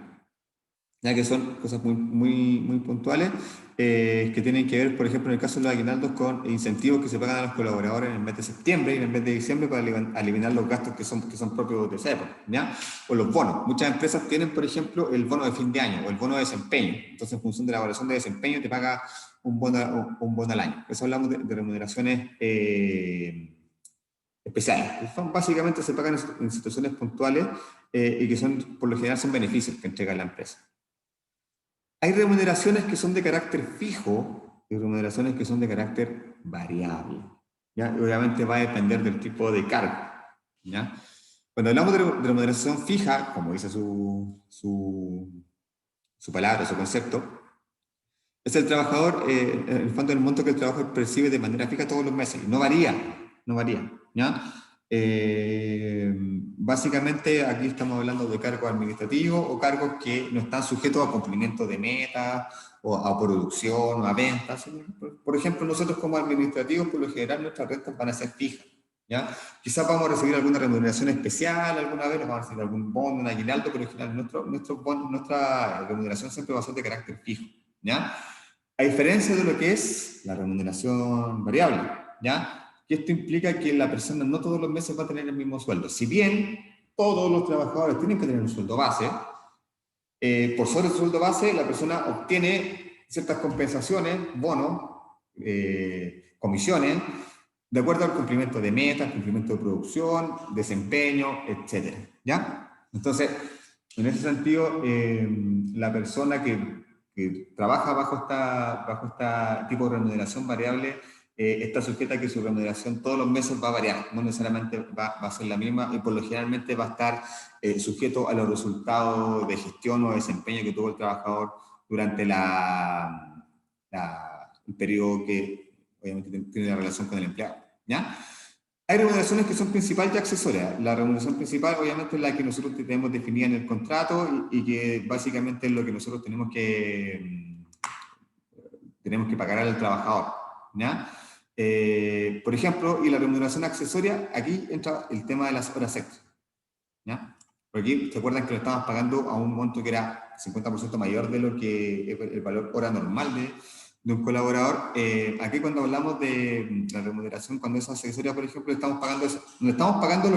ya que son cosas muy puntuales, que tienen que ver, por ejemplo, en el caso de los aguinaldos, con incentivos que se pagan a los colaboradores en el mes de septiembre y en el mes de diciembre para eliminar los gastos que son propios de esa época, ¿ya? O los bonos. Muchas empresas tienen, por ejemplo, el bono de fin de año o el bono de desempeño. Entonces, en función de la evaluación de desempeño, te paga un bono al año. Por eso hablamos de remuneraciones especiales. Básicamente se pagan en situaciones puntuales y que por lo general son beneficios que entrega la empresa. Hay remuneraciones que son de carácter fijo y remuneraciones que son de carácter variable. ¿Ya? Y obviamente va a depender del tipo de cargo. ¿Ya? Cuando hablamos de remuneración fija, como dice su palabra, su concepto, es el trabajador, en el fondo, el monto que el trabajador percibe de manera fija todos los meses. No varía, no varía. ¿Ya? Básicamente aquí estamos hablando de cargos administrativos o cargos que no están sujetos a cumplimiento de metas o a producción o a ventas. Por ejemplo, nosotros como administrativos, por lo general, nuestras rentas van a ser fijas. ¿Ya? Quizás vamos a recibir alguna remuneración especial alguna vez, vamos a recibir algún bono, un aguinaldo, pero en general nuestra remuneración siempre va a ser de carácter fijo. ¿Ya? A diferencia de lo que es la remuneración variable, ¿ya? Que esto implica que la persona no todos los meses va a tener el mismo sueldo. Si bien todos los trabajadores tienen que tener un sueldo base, por sobre el sueldo base la persona obtiene ciertas compensaciones, bonos, comisiones, de acuerdo al cumplimiento de metas, cumplimiento de producción, desempeño, etc. ¿Ya? Entonces, en ese sentido, la persona que trabaja bajo esta tipo de remuneración variable está sujeta a que su remuneración todos los meses va a variar, no necesariamente va a ser la misma y por lo generalmente va a estar sujeto a los resultados de gestión o desempeño que tuvo el trabajador durante el periodo que obviamente tiene la relación con el empleado. ¿Ya? Hay remuneraciones que son principales y accesorias. La remuneración principal, obviamente, es la que nosotros tenemos definida en el contrato y que básicamente es lo que nosotros tenemos que pagar al trabajador. ¿Ya? Por ejemplo, y la remuneración accesoria, aquí entra el tema de las horas extras. ¿Ya? Por aquí, ¿se acuerdan que lo estábamos pagando a un monto que era 50% mayor de lo que es el valor hora normal de un colaborador? Aquí cuando hablamos de la remuneración, cuando es accesoria, por ejemplo, estamos pagando eso. No estamos pagando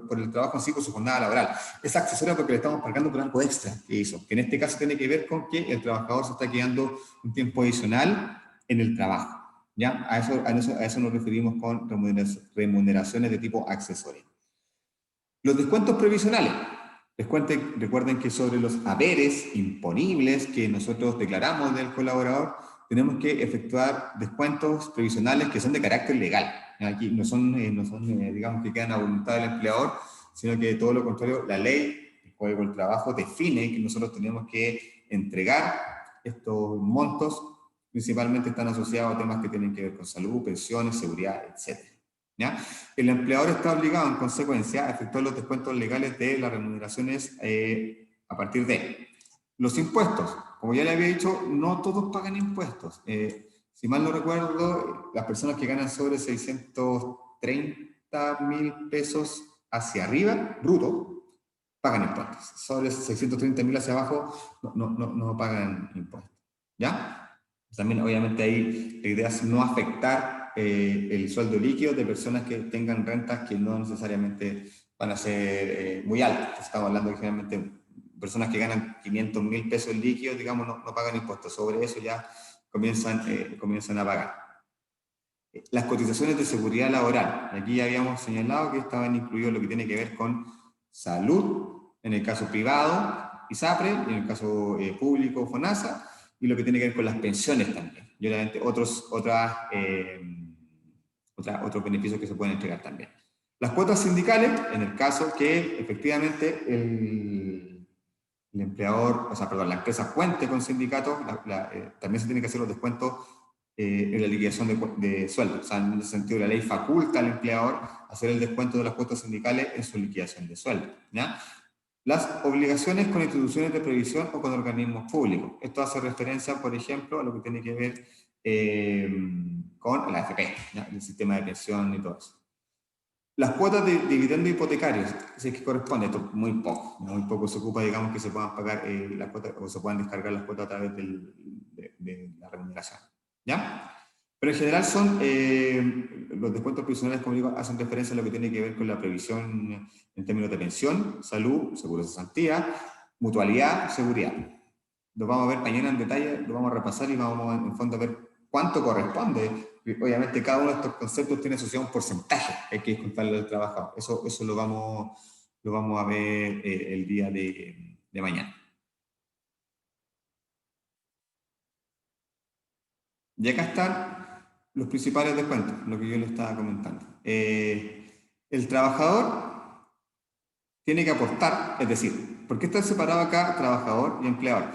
por el trabajo en sí, por su jornada laboral. Es accesoria porque le estamos pagando por algo extra que hizo, que en este caso tiene que ver con que el trabajador se está quedando un tiempo adicional en el trabajo. ¿Ya? A eso nos referimos con remuneraciones de tipo accesoria. Los descuentos previsionales. Recuerden que sobre los haberes imponibles que nosotros declaramos del colaborador, tenemos que efectuar descuentos previsionales que son de carácter legal. Aquí no son digamos, que quedan a voluntad del empleador, sino que todo lo contrario, la ley, el Código del Trabajo, define que nosotros tenemos que entregar estos montos, principalmente están asociados a temas que tienen que ver con salud, pensiones, seguridad, etc. ¿Ya? El empleador está obligado, en consecuencia, a efectuar los descuentos legales de las remuneraciones a partir de los impuestos. Como ya le había dicho, no todos pagan impuestos. Si mal no recuerdo, las personas que ganan sobre 630.000 pesos hacia arriba, bruto, pagan impuestos. Sobre 630.000 hacia abajo, no pagan impuestos. ¿Ya? También, obviamente, ahí la idea es no afectar el sueldo líquido de personas que tengan rentas que no necesariamente van a ser muy altas. Estamos hablando de generalmente personas que ganan 500.000 pesos líquidos, digamos, no pagan impuestos. Sobre eso ya comienzan a pagar. Las cotizaciones de seguridad laboral. Aquí ya habíamos señalado que estaban incluidos lo que tiene que ver con salud, en el caso privado, ISAPRE, en el caso público, FONASA, y lo que tiene que ver con las pensiones también. Y obviamente otros beneficios que se pueden entregar también. Las cuotas sindicales, en el caso que efectivamente el empleador, la empresa cuente con sindicatos, también se tienen que hacer los descuentos en la liquidación de sueldo. O sea, en ese sentido, la ley faculta al empleador hacer el descuento de las cuotas sindicales en su liquidación de sueldo. ¿Ya? Las obligaciones con instituciones de previsión o con organismos públicos. Esto hace referencia, por ejemplo, a lo que tiene que ver con la AFP, ¿ya? El sistema de pensión y todo eso. Las cuotas de dividendos hipotecarios, si es que corresponde, esto muy poco se ocupa, digamos, que se puedan pagar las cuotas o se puedan descargar las cuotas a través de la remuneración. ¿Ya? Pero en general son los descuentos previsionales, como digo, hacen referencia a lo que tiene que ver con la previsión en términos de pensión, salud, seguro de cesantía, mutualidad, seguridad. Lo vamos a ver mañana en detalle, lo vamos a repasar y vamos en fondo a ver cuánto corresponde. Obviamente cada uno de estos conceptos tiene asociado un porcentaje, hay que disculparle al trabajador. Eso lo vamos a ver el día de mañana. Y acá están los principales descuentos, lo que yo le estaba comentando. El trabajador tiene que aportar, es decir, ¿por qué está separado acá trabajador y empleador?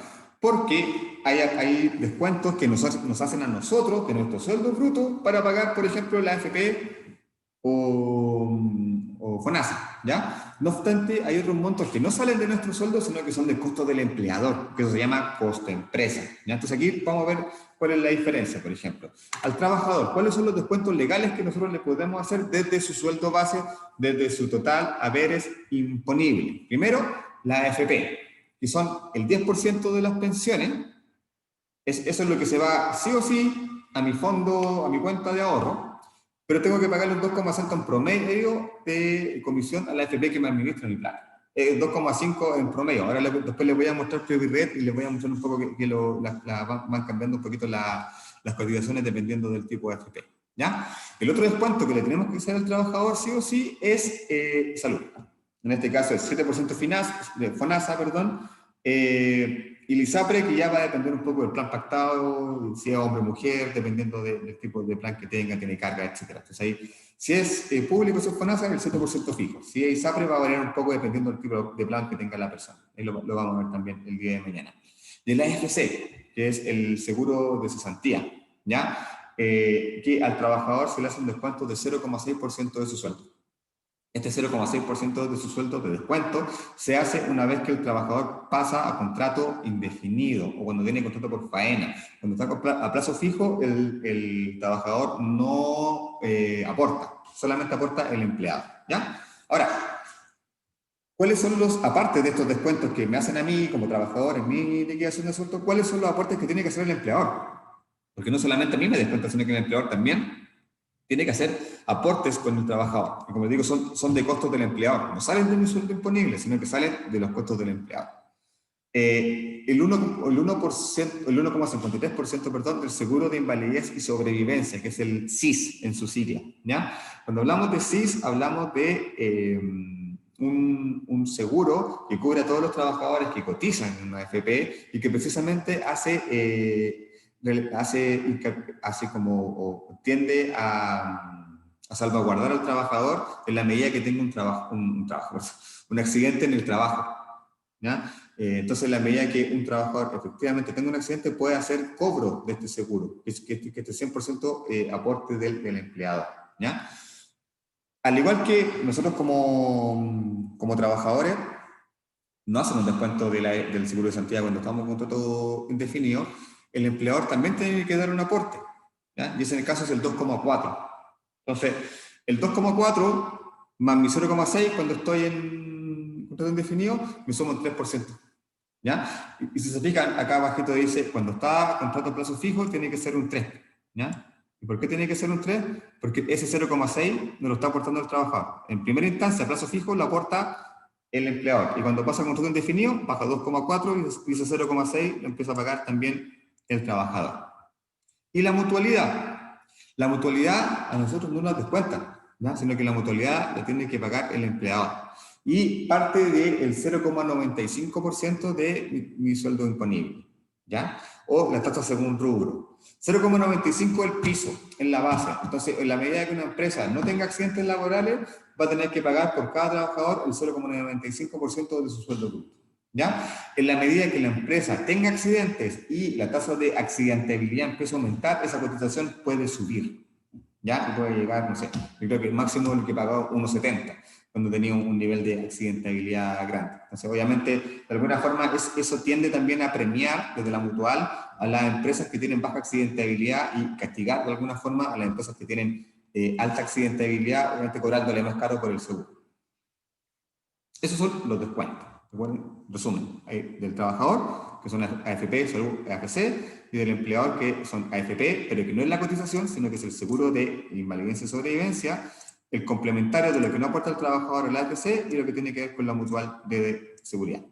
Porque hay descuentos que nos hacen a nosotros de nuestro sueldo bruto para pagar, por ejemplo, la AFP o FONASA, ¿ya? No obstante, hay otros montos que no salen de nuestro sueldo, sino que son del costo del empleador, que eso se llama costo empresa, ¿ya? Entonces aquí vamos a ver cuál es la diferencia, por ejemplo. Al trabajador, ¿cuáles son los descuentos legales que nosotros le podemos hacer desde su sueldo base, desde su total haberes imponible? Primero, la AFP, que son el 10% de las pensiones. Eso es lo que se va sí o sí a mi fondo, a mi cuenta de ahorro, pero tengo que pagarle un 2,5 en promedio de comisión a la AFP que me administra mi plan. 2,5 en promedio. Ahora después les voy a mostrar ProviRed y les voy a mostrar un poco que van cambiando un poquito las cotizaciones dependiendo del tipo de AFP, ¿ya? El otro descuento que le tenemos que hacer al trabajador sí o sí es salud. En este caso es 7% de FONASA, perdón, y el ISAPRE, que ya va a depender un poco del plan pactado, si es hombre o mujer, dependiendo del tipo de plan que tenga, tiene carga, etc. Entonces ahí, si es público, si es FONASA, el 7% fijo. Si es ISAPRE, va a variar un poco dependiendo del tipo de plan que tenga la persona. Ahí lo vamos a ver también el día de mañana. Y el AFC, que es el seguro de cesantía, ¿ya? Que al trabajador se le hace un descuento de 0,6% de su sueldo. Este 0,6% de su sueldo de descuento se hace una vez que el trabajador pasa a contrato indefinido o cuando tiene contrato por faena. Cuando está a plazo fijo, el trabajador no aporta, solamente aporta el empleado, ¿ya? Ahora, ¿cuáles son aparte de estos descuentos que me hacen a mí como trabajador en mi liquidación de sueldo, cuáles son los aportes que tiene que hacer el empleador? Porque no solamente a mí me descuenta, sino que el empleador también tiene que hacer aportes con el trabajador. Y como digo, son de costos del empleador. No salen de mi sueldo imponible, sino que salen de los costos del empleado. El 1,53%, perdón, del seguro de invalidez y sobrevivencia, que es el SIS en su sigla, ¿ya? Cuando hablamos de SIS, hablamos de un seguro que cubre a todos los trabajadores que cotizan en una AFP y que precisamente tiende a salvaguardar al trabajador en la medida que tenga un accidente en el trabajo, ¿ya? Entonces, en la medida que un trabajador efectivamente tenga un accidente, puede hacer cobro de este seguro, que este 100% aporte del empleado, ¿ya? Al igual que nosotros como trabajadores, no hacen un descuento del seguro de cesantía cuando estamos en contrato indefinido, el empleador también tiene que dar un aporte, ¿ya? Y ese en el caso es el 2,4. Entonces, el 2,4 más mi 0,6 cuando estoy en contrato indefinido, me sumo un 3%, ¿ya? Y si se fijan, acá abajito dice, cuando está contrato a plazo fijo, tiene que ser un 3, ¿ya? ¿Y por qué tiene que ser un 3? Porque ese 0,6 no lo está aportando el trabajador. En primera instancia, a plazo fijo lo aporta el empleador. Y cuando pasa a contrato indefinido, baja 2,4 y ese 0,6 lo empieza a pagar también el trabajador. Y la mutualidad. La mutualidad a nosotros no nos descuentan, ¿ya? Sino que la mutualidad la tiene que pagar el empleador. Y parte del 0,95% de mi sueldo imponible, ¿ya? O la tasa según rubro. 0,95 el piso, en la base. Entonces, en la medida que una empresa no tenga accidentes laborales, va a tener que pagar por cada trabajador el 0,95% de su sueldo bruto, ¿ya? En la medida que la empresa tenga accidentes y la tasa de accidentabilidad empieza a aumentar, esa cotización puede subir, ¿ya? Y puede llegar, no sé, yo creo que el máximo el que pagó 1,70 cuando tenía un nivel de accidentabilidad grande. Entonces, obviamente, de alguna forma, eso tiende también a premiar desde la mutual a las empresas que tienen baja accidentabilidad y castigar de alguna forma a las empresas que tienen alta accidentabilidad, obviamente cobrándole más caro por el seguro. Esos son los descuentos. Resumen, del trabajador, que son AFP, salud, AFC, y del empleador, que son AFP, pero que no es la cotización, sino que es el seguro de invalidez y sobrevivencia, el complementario de lo que no aporta el trabajador, el AFC, y lo que tiene que ver con la mutual de seguridad.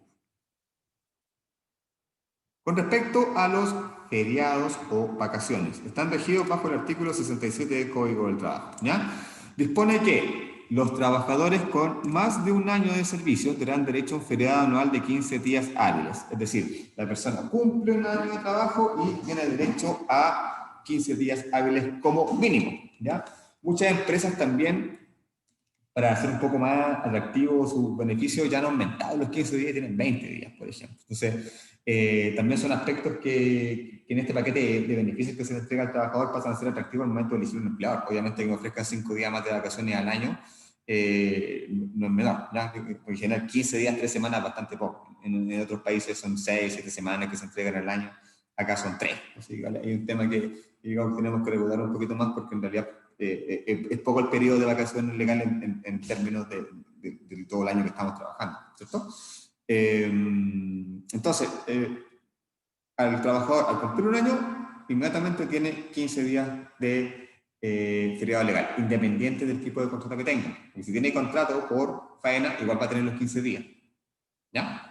Con respecto a los feriados o vacaciones, están regidos bajo el artículo 67 del Código del Trabajo, ¿ya? Dispone que los trabajadores con más de un año de servicio tendrán derecho a un feriado anual de 15 días hábiles. Es decir, la persona cumple un año de trabajo y tiene derecho a 15 días hábiles como mínimo, ¿ya? Muchas empresas también, para hacer un poco más atractivo sus beneficios, ya han aumentado los 15 días y tienen 20 días, por ejemplo. Entonces, también son aspectos que en este paquete de beneficios que se le entrega al trabajador pasan a ser atractivos al momento de elegir un empleador. Obviamente que me ofrezca 5 días más de vacaciones al año, no es menor, ¿ya? En general 15 días, 3 semanas es bastante poco. En otros países son 6, 7 semanas que se entregan al año, acá son 3. Así que hay un tema que digamos, tenemos que regular un poquito más porque en realidad es poco el periodo de vacaciones legal en términos de todo el año que estamos trabajando, ¿cierto? Entonces, al trabajador, al cumplir un año, inmediatamente tiene 15 días de feriado legal, independiente del tipo de contrato que tenga. Y si tiene contrato por faena, igual va a tener los 15 días. ¿Ya?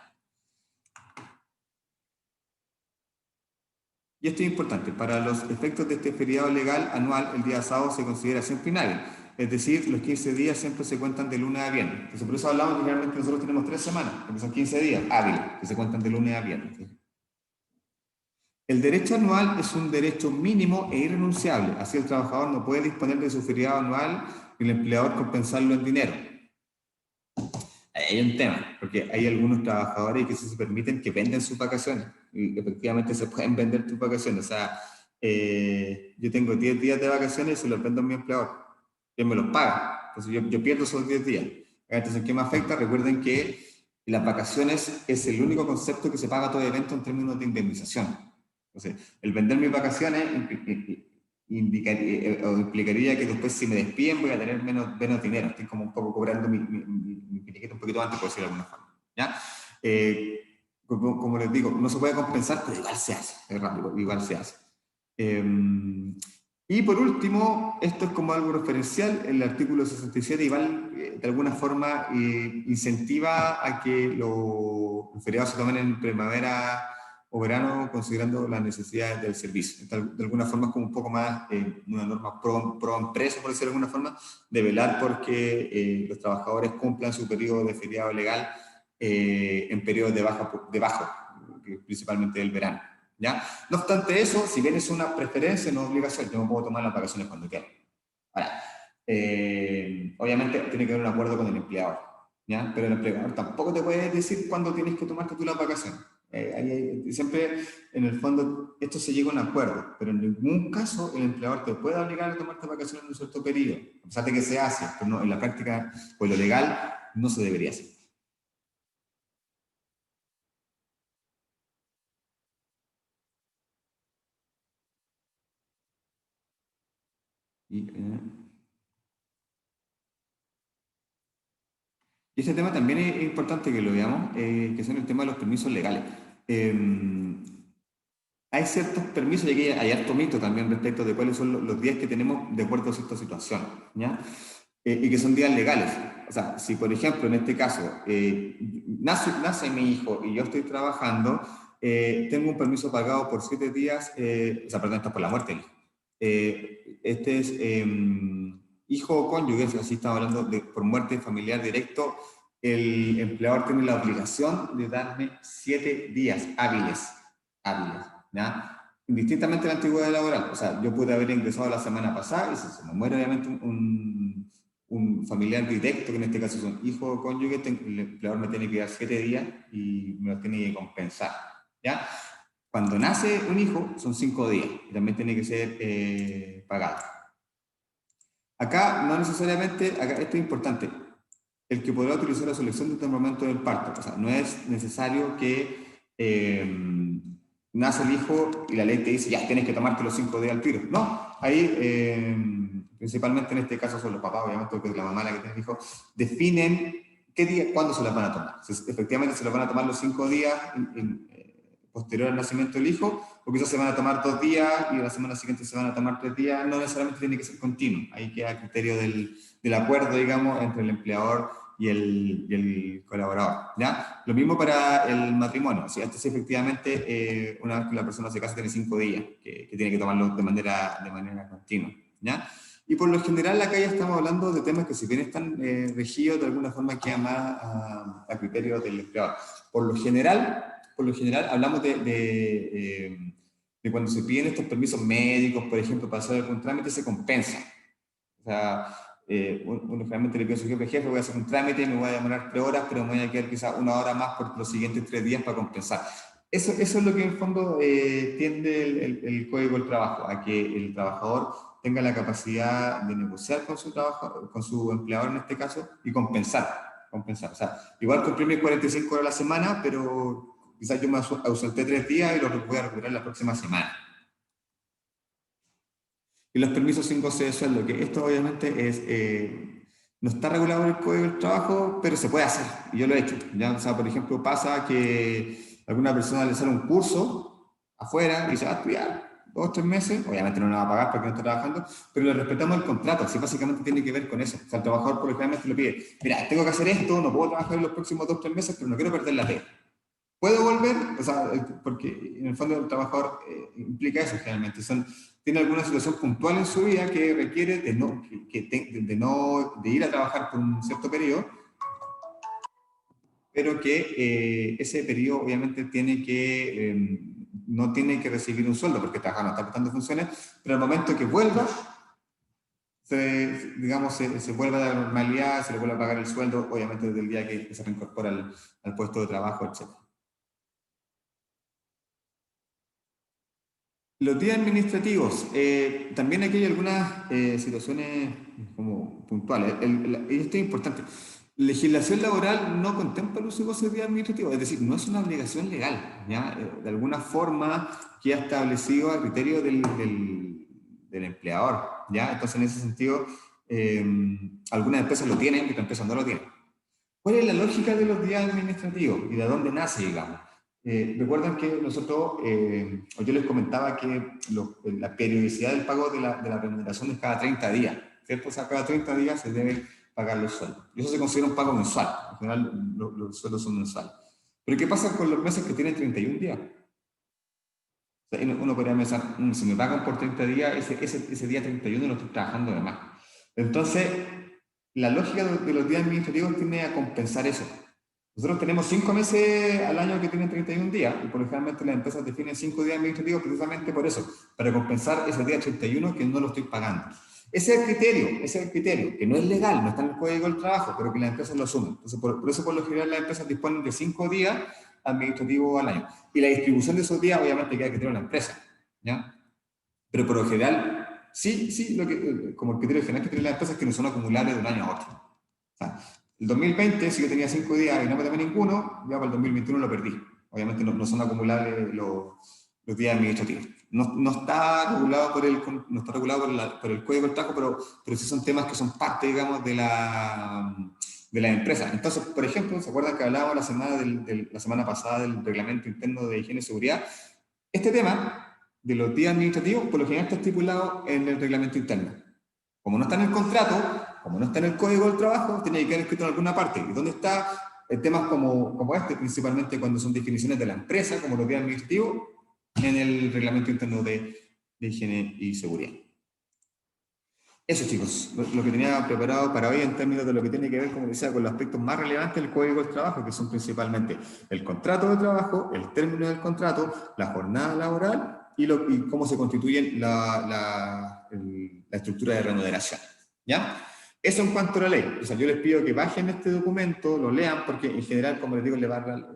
Y esto es importante, para los efectos de este feriado legal anual, el día sábado se considera siempre inhábil. Es decir, los 15 días siempre se cuentan de lunes a viernes. Entonces, por eso hablamos que realmente nosotros tenemos 3 semanas, porque son 15 días hábiles, que se cuentan de lunes a viernes. El derecho anual es un derecho mínimo e irrenunciable. Así el trabajador no puede disponer de su feriado anual y el empleador compensarlo en dinero. Hay un tema, porque hay algunos trabajadores que se permiten que venden sus vacaciones y efectivamente se pueden vender tus vacaciones. O sea, yo tengo 10 días de vacaciones y se los vendo a mi empleador. Él me los paga. Entonces yo pierdo esos 10 días. Entonces, ¿qué me afecta? Recuerden que las vacaciones es el único concepto que se paga todo evento en términos de indemnización. Entonces, el vender mis vacaciones implicaría que después si me despiden voy a tener menos dinero. Estoy como un poco cobrando mi finiquito un poquito antes, por decirlo de alguna forma. ¿Ya? Como les digo, no se puede compensar, pero igual se hace. Es rápido, igual se hace. Y por último, esto es como algo referencial, el artículo 67 igual de alguna forma incentiva a que los feriados se tomen en primavera o verano, considerando las necesidades del servicio. De alguna forma es como un poco más una norma pro empresa, por decirlo de alguna forma, de velar porque los trabajadores cumplan su periodo de feriado legal en periodos de bajo, principalmente del verano. ¿Ya? No obstante eso, si bien es una preferencia, no es obligación, yo me puedo tomar las vacaciones cuando quiera. Ahora, obviamente tiene que haber un acuerdo con el empleador, ¿ya? Pero el empleador tampoco te puede decir cuándo tienes que tomarte tú las vacaciones. Siempre, en el fondo, esto se llega a un acuerdo, pero en ningún caso el empleador te puede obligar a tomarte vacaciones en un cierto periodo, a pesar de que se hace, pero no, en la práctica, pues lo legal no se debería hacer. Y este tema también es importante que lo veamos, que son el tema de los permisos legales. Hay ciertos permisos, y aquí hay harto mito también respecto de cuáles son los días que tenemos de acuerdo a cierta situación, ¿ya? Y que son días legales. O sea, si por ejemplo, en este caso, nace mi hijo y yo estoy trabajando, tengo un permiso pagado por 7 días, o sea, perdón, esto es por la muerte del hijo. Este es hijo o cónyuge, así estamos hablando de por muerte familiar directo, el empleador tiene la obligación de darme 7 días hábiles, ¿ya? Indistintamente de la antigüedad laboral. O sea, yo pude haber ingresado la semana pasada y si se me muere obviamente un familiar directo, que en este caso es un hijo o cónyuge, el empleador me tiene que dar 7 días y me lo tiene que compensar, ¿ya? Cuando nace un hijo son 5 días y también tiene que ser pagado. Acá no necesariamente, acá esto es importante, el que podrá utilizar la selección desde el momento del parto. O sea, no es necesario que nace el hijo y la ley te dice, ya, tienes que tomarte los 5 días al tiro. No, ahí, principalmente en este caso son los papás, obviamente, porque es la mamá la que tiene el hijo, definen qué día, cuándo se las van a tomar. Entonces, efectivamente se las van a tomar los 5 días posterior al nacimiento del hijo, o quizás se van a tomar 2 días y la semana siguiente se van a tomar 3 días, no necesariamente tiene que ser continuo. Ahí queda a criterio del acuerdo, digamos, entre el empleador y el colaborador, ¿ya? Lo mismo para el matrimonio, si este es efectivamente, una vez que la persona se casa, tiene 5 días, que tiene que tomarlo de manera continua, ¿ya? Y por lo general acá ya estamos hablando de temas que si bien están regidos, de alguna forma quedan más a criterio del empleador. Por lo general hablamos de de cuando se piden estos permisos médicos, por ejemplo, para hacer algún trámite, se compensa. O sea, uno generalmente le pide a su jefe, voy a hacer un trámite, me voy a demorar 3 horas, pero me voy a quedar quizás 1 hora más por los siguientes 3 días para compensar. Eso es lo que en el fondo tiende el Código del Trabajo, a que el trabajador tenga la capacidad de negociar con su empleador en este caso, y compensar. O sea, igual comprimir 45 horas a la semana, pero quizás yo me ausenté 3 días y lo voy a recuperar la próxima semana. Y los permisos sin goce de sueldo, que esto obviamente es, no está regulado en el Código del Trabajo, pero se puede hacer, y yo lo he hecho. ¿Ya? O sea, por ejemplo, pasa que alguna persona le sale un curso afuera y se va a estudiar 2 o 3 meses, obviamente no lo va a pagar porque no está trabajando, pero le respetamos el contrato, así básicamente tiene que ver con eso. O sea, el trabajador por lo general le pide, mira, tengo que hacer esto, no puedo trabajar en los próximos 2 o 3 meses, pero no quiero perder la pega. ¿Puedo volver? O sea, porque en el fondo el trabajador implica eso generalmente. Tiene alguna situación puntual en su vida que requiere de ir a trabajar por un cierto periodo, pero que ese periodo obviamente no tiene que recibir un sueldo porque trabaja, no está prestando funciones, pero al momento que vuelva, se vuelve a la normalidad, se le vuelve a pagar el sueldo, obviamente desde el día que se reincorpora al puesto de trabajo, etc. Los días administrativos, también aquí hay algunas situaciones como puntuales. Y esto es importante. Legislación laboral no contempla el uso de goce de días administrativos, es decir, no es una obligación legal, ¿ya? De alguna forma queda establecido a criterio del empleador, ¿ya? Entonces, en ese sentido, algunas empresas lo tienen y otras empresas no lo tienen. ¿Cuál es la lógica de los días administrativos y de dónde nace, digamos? Recuerdan que nosotros, o yo les comentaba que la periodicidad del pago de la remuneración es cada 30 días, ¿cierto? O sea, cada 30 días se debe pagar los sueldos. Y eso se considera un pago mensual. En general, los sueldos son mensuales. Pero ¿qué pasa con los meses que tienen 31 días? O sea, uno podría pensar, si me pagan por 30 días, ese día 31 no estoy trabajando de más. Entonces, la lógica de los días administrativos tiende a compensar eso. Nosotros tenemos 5 meses al año que tienen 31 días, y por lo generalmente las empresas definen 5 días administrativos precisamente por eso, para compensar ese día 31 que no lo estoy pagando. Ese es el criterio, que no es legal, no está en el Código del Trabajo, pero que las empresas lo asumen. Entonces, por eso por lo general las empresas disponen de 5 días administrativos al año. Y la distribución de esos días obviamente queda que tiene la empresa, ¿ya? Pero por lo general, sí, como el criterio general que tienen las empresas es que no son acumulables de un año a otro. O sea, el 2020, si yo tenía 5 días y no me tomé ninguno, ya para el 2021 lo perdí. Obviamente no son acumulables los días administrativos. No está regulado por el Código del Trabajo, pero sí son temas que son parte, digamos, de la empresa. Entonces, por ejemplo, ¿se acuerdan que hablábamos la semana pasada del Reglamento Interno de Higiene y Seguridad? Este tema de los días administrativos, por lo general está estipulado en el Reglamento Interno. Como no está en el contrato, como no está en el Código del Trabajo, tiene que quedar escrito en alguna parte. ¿Y dónde está? Temas como este, principalmente cuando son definiciones de la empresa, como los días administrativos, en el Reglamento Interno de Higiene y Seguridad. Eso, chicos, lo que tenía preparado para hoy en términos de lo que tiene que ver, como decía, con los aspectos más relevantes del Código del Trabajo, que son principalmente el contrato de trabajo, el término del contrato, la jornada laboral y cómo se constituye la estructura de remuneración. ¿Ya? Eso en cuanto a la ley. O sea, yo les pido que bajen este documento, lo lean, porque en general, como les digo, le va a dar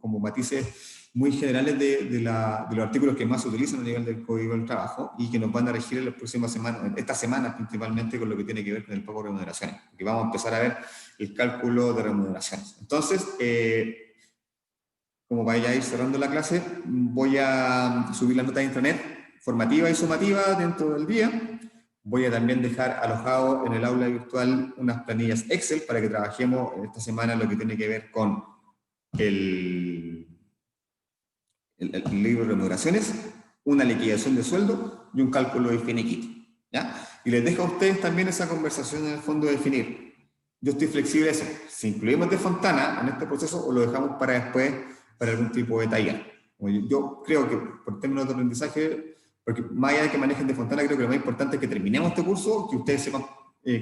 como matices muy generales de los artículos que más se utilizan a nivel del Código del Trabajo y que nos van a regir en las próximas semanas, esta semana principalmente, con lo que tiene que ver con el pago de remuneraciones, porque vamos a empezar a ver el cálculo de remuneraciones. Entonces, como vaya a ir cerrando la clase, voy a subir la nota de intranet formativa y sumativa dentro del día. Voy a también dejar alojado en el aula virtual unas planillas Excel para que trabajemos esta semana lo que tiene que ver con el libro de remuneraciones, una liquidación de sueldo y un cálculo de finiquito, ¿ya? Y les dejo a ustedes también esa conversación en el fondo de definir. Yo estoy flexible a eso. Si incluimos de Fontana en este proceso o lo dejamos para después, para algún tipo de taller. Yo creo que por términos de aprendizaje, porque más allá de que manejen de Fontana, creo que lo más importante es que terminemos este curso, que ustedes sepan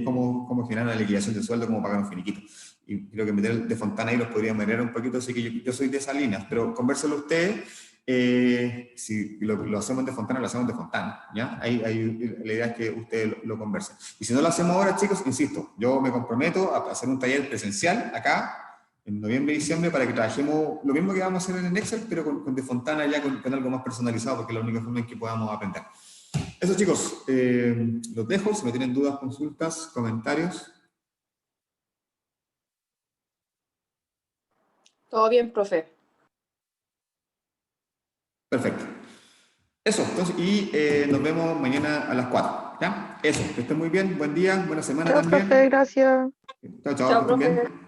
cómo generar una liquidación de sueldo, cómo pagar un finiquito. Y creo que meter de Fontana ahí los podría marear un poquito, así que yo soy de esas líneas, pero convérselo ustedes Si lo hacemos de Fontana, lo hacemos de Fontana, ¿ya? La idea es que ustedes lo conversen. Y si no lo hacemos ahora, chicos, insisto, yo me comprometo a hacer un taller presencial acá, en noviembre y diciembre, para que trabajemos lo mismo que vamos a hacer en Excel, pero con de Fontana ya con algo más personalizado, porque es la única forma en que podamos aprender. Eso, chicos, los dejo. Si me tienen dudas, consultas, comentarios. Todo bien, profe. Perfecto. Eso, entonces, y nos vemos mañana a las 4, ¿ya? Eso, que estén muy bien, buen día, buena semana Chao, también. profe, gracias. Chao, chao, Chao, que estén profe. bien.